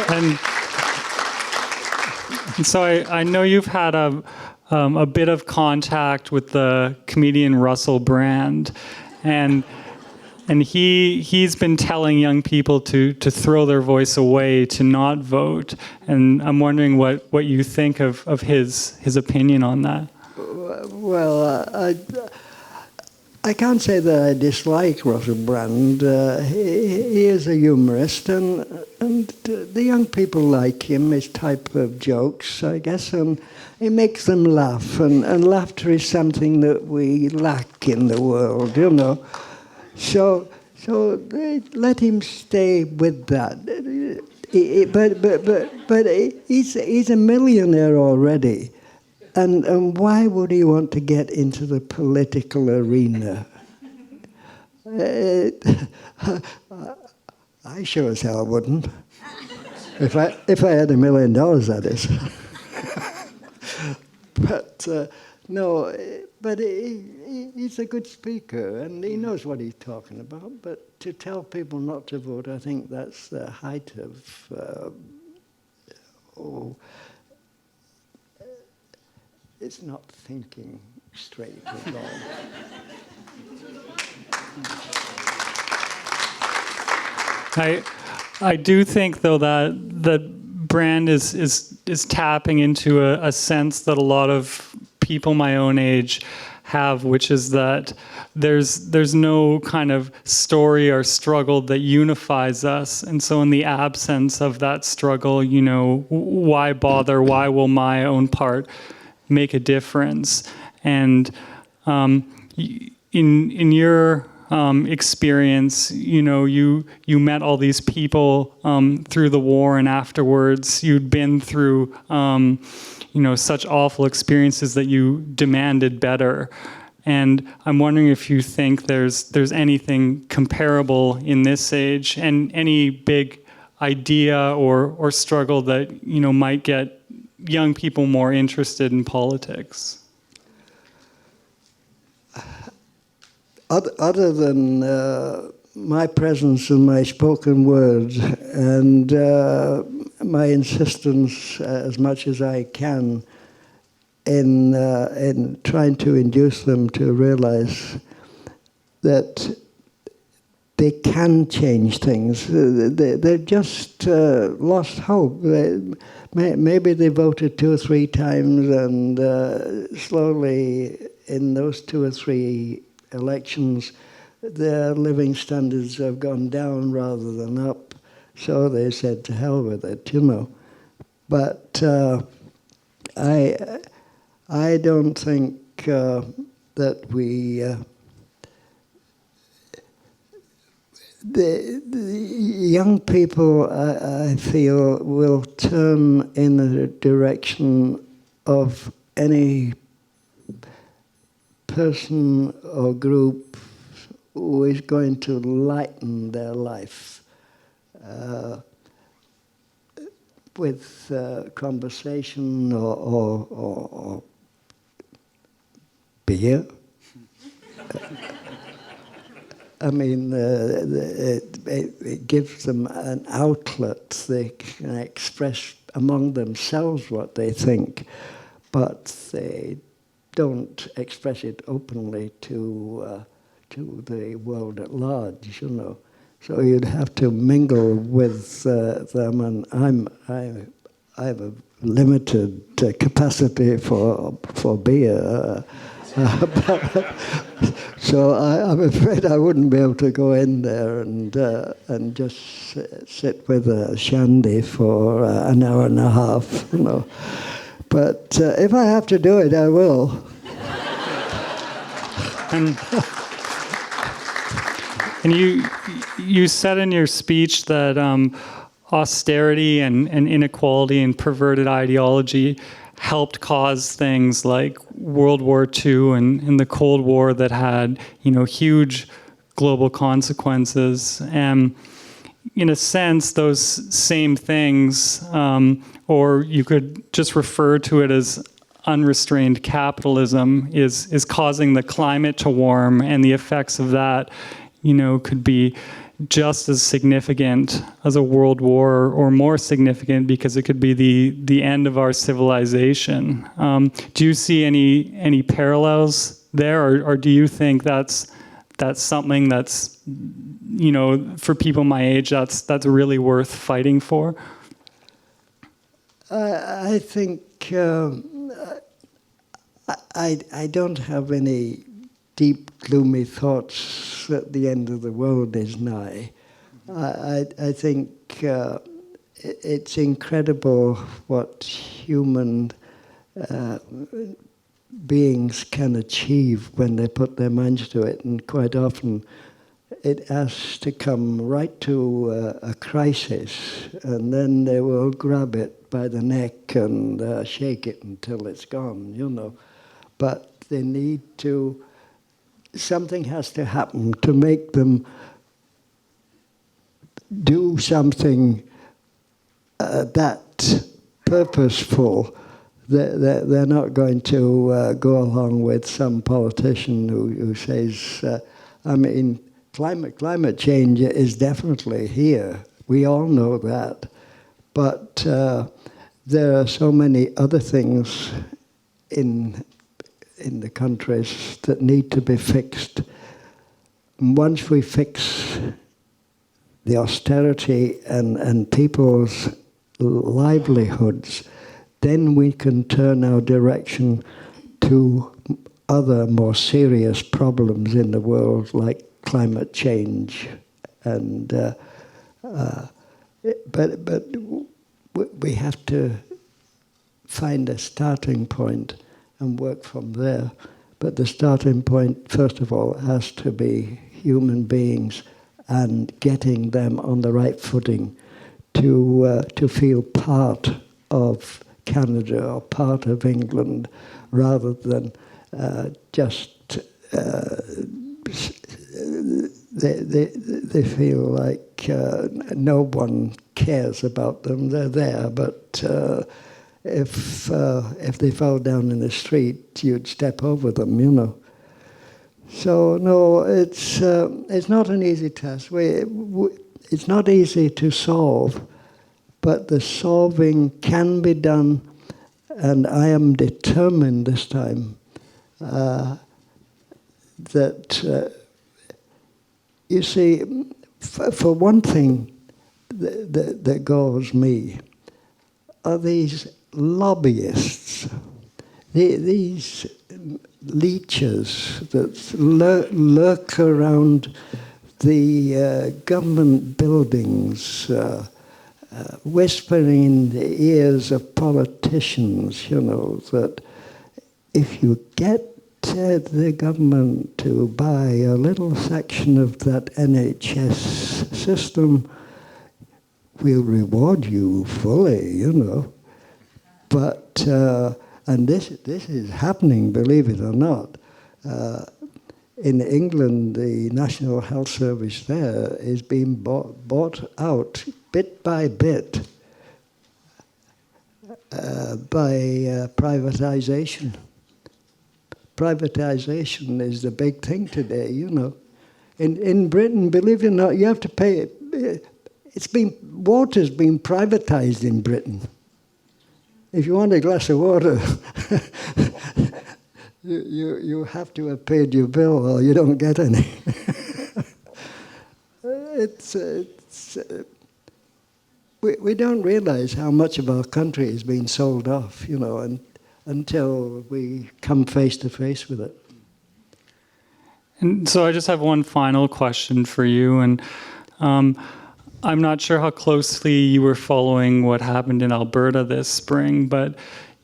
Speaker 3: And so I know you've had a bit of contact with the comedian Russell Brand, and he's been telling young people to throw their voice away, to not vote. And I'm wondering what you think of his opinion on that.
Speaker 2: Well, I can't say that I dislike Russell Brand. He is a humorist, and the young people like him, his type of jokes, I guess, and he makes them laugh, and laughter is something that we lack in the world, you know. So let him stay with that. But he's a millionaire already. And why would he want to get into the political arena? I sure as hell wouldn't. If I had $1 million, that is. But no, but he's a good speaker, and he knows what he's talking about. But to tell people not to vote, I think that's the height of it's not thinking straight at all.
Speaker 3: I do think, though, that Brand is tapping into a sense that a lot of people my own age have, which is that there's no kind of story or struggle that unifies us. And so in the absence of that struggle, you know, why bother? Why will my own part make a difference? And in your experience, you know, you met all these people through the war, and afterwards you'd been through you know, such awful experiences that you demanded better. And I'm wondering if you think there's anything comparable in this age, and any big idea or struggle that, you know, might get young people more interested in politics.
Speaker 2: other than my presence and my spoken word and my insistence as much as I can in trying to induce them to realize that they can change things. They've just lost hope. Maybe they voted 2 or 3 times, and slowly in those 2 or 3 elections, their living standards have gone down rather than up. So they said, to hell with it, you know. But I don't think that we... The young people, I feel, will turn in the direction of any person or group who is going to lighten their life with conversation or beer. I mean, it gives them an outlet. They can express among themselves what they think, but they don't express it openly to the world at large, you know. So you'd have to mingle with them, and I have a limited capacity for beer. So I'm afraid I wouldn't be able to go in there and just sit with a shandy for an hour and a half, you know. But if I have to do it, I will.
Speaker 3: And you said in your speech that austerity and inequality and perverted ideology helped cause things like World War II and the Cold War that had, huge global consequences. And in a sense, those same things, or you could just refer to it as unrestrained capitalism, is causing the climate to warm, and the effects of that, could be just as significant as a world war, or more significant, because it could be the end of our civilization. Do you see any parallels there, or do you think that's something that's, for people my age, that's really worth fighting for?
Speaker 2: I think I don't have any deep, gloomy thoughts that the end of the world is nigh. I think it's incredible what human beings can achieve when they put their minds to it, and quite often it has to come right to a crisis, and then they will grab it by the neck and shake it until it's gone, But they need to... Something has to happen to make them do something that purposeful. They're not going to go along with some politician who says, climate change is definitely here. We all know that. But there are so many other things in the countries that need to be fixed. Once we fix the austerity and people's livelihoods, then we can turn our direction to other more serious problems in the world, like climate change. And but we have to find a starting point and work from there. But the starting point, first of all, has to be human beings and getting them on the right footing to feel part of Canada or part of England, rather than just they feel like no one cares about them. They're there, but if they fell down in the street, you'd step over them, So no, it's not an easy task. It's not easy to solve, but the solving can be done, and I am determined this time that you see, for one thing, that galls me are these lobbyists, these leeches that lurk around the government buildings, whispering in the ears of politicians, that if you get the government to buy a little section of that NHS system, we'll reward you fully, But, and this is happening, believe it or not. In England, the National Health Service there is being bought out bit by bit by privatization. Privatization is the big thing today, In Britain, believe it or not, you have to pay. Water's been privatized in Britain. If you want a glass of water, you have to have paid your bill or you don't get any. We don't realize how much of our country is being sold off, until we come face to face with it.
Speaker 3: And so I just have one final question for you, and I'm not sure how closely you were following what happened in Alberta this spring, but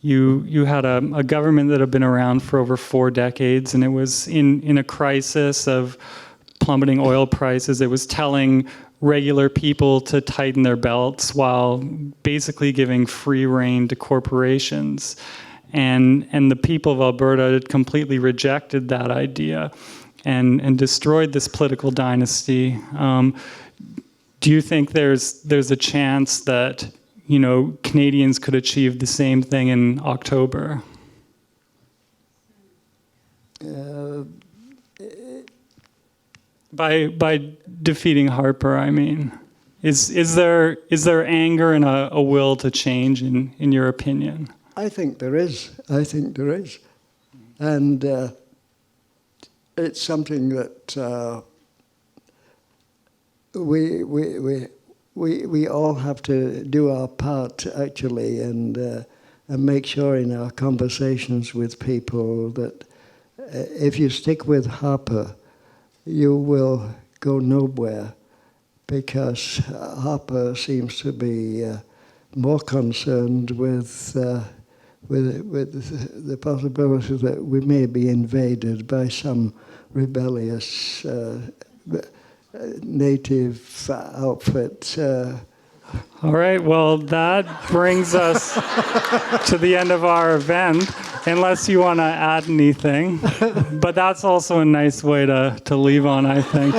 Speaker 3: you had a government that had been around for over 4 decades, and it was in a crisis of plummeting oil prices. It was telling regular people to tighten their belts while basically giving free rein to corporations. And the people of Alberta had completely rejected that idea and destroyed this political dynasty. Do you think there's a chance that Canadians could achieve the same thing in October? By defeating Harper, I mean, is there anger and a will to change in your opinion?
Speaker 2: I think there is. And it's something that we all have to do our part, actually, and make sure in our conversations with people that if you stick with Harper, you will go nowhere, because Harper seems to be more concerned with the possibility that we may be invaded by some rebellious native outfit.
Speaker 3: All right, well, that brings us to the end of our event, unless you want to add anything. But that's also a nice way to leave on, I think.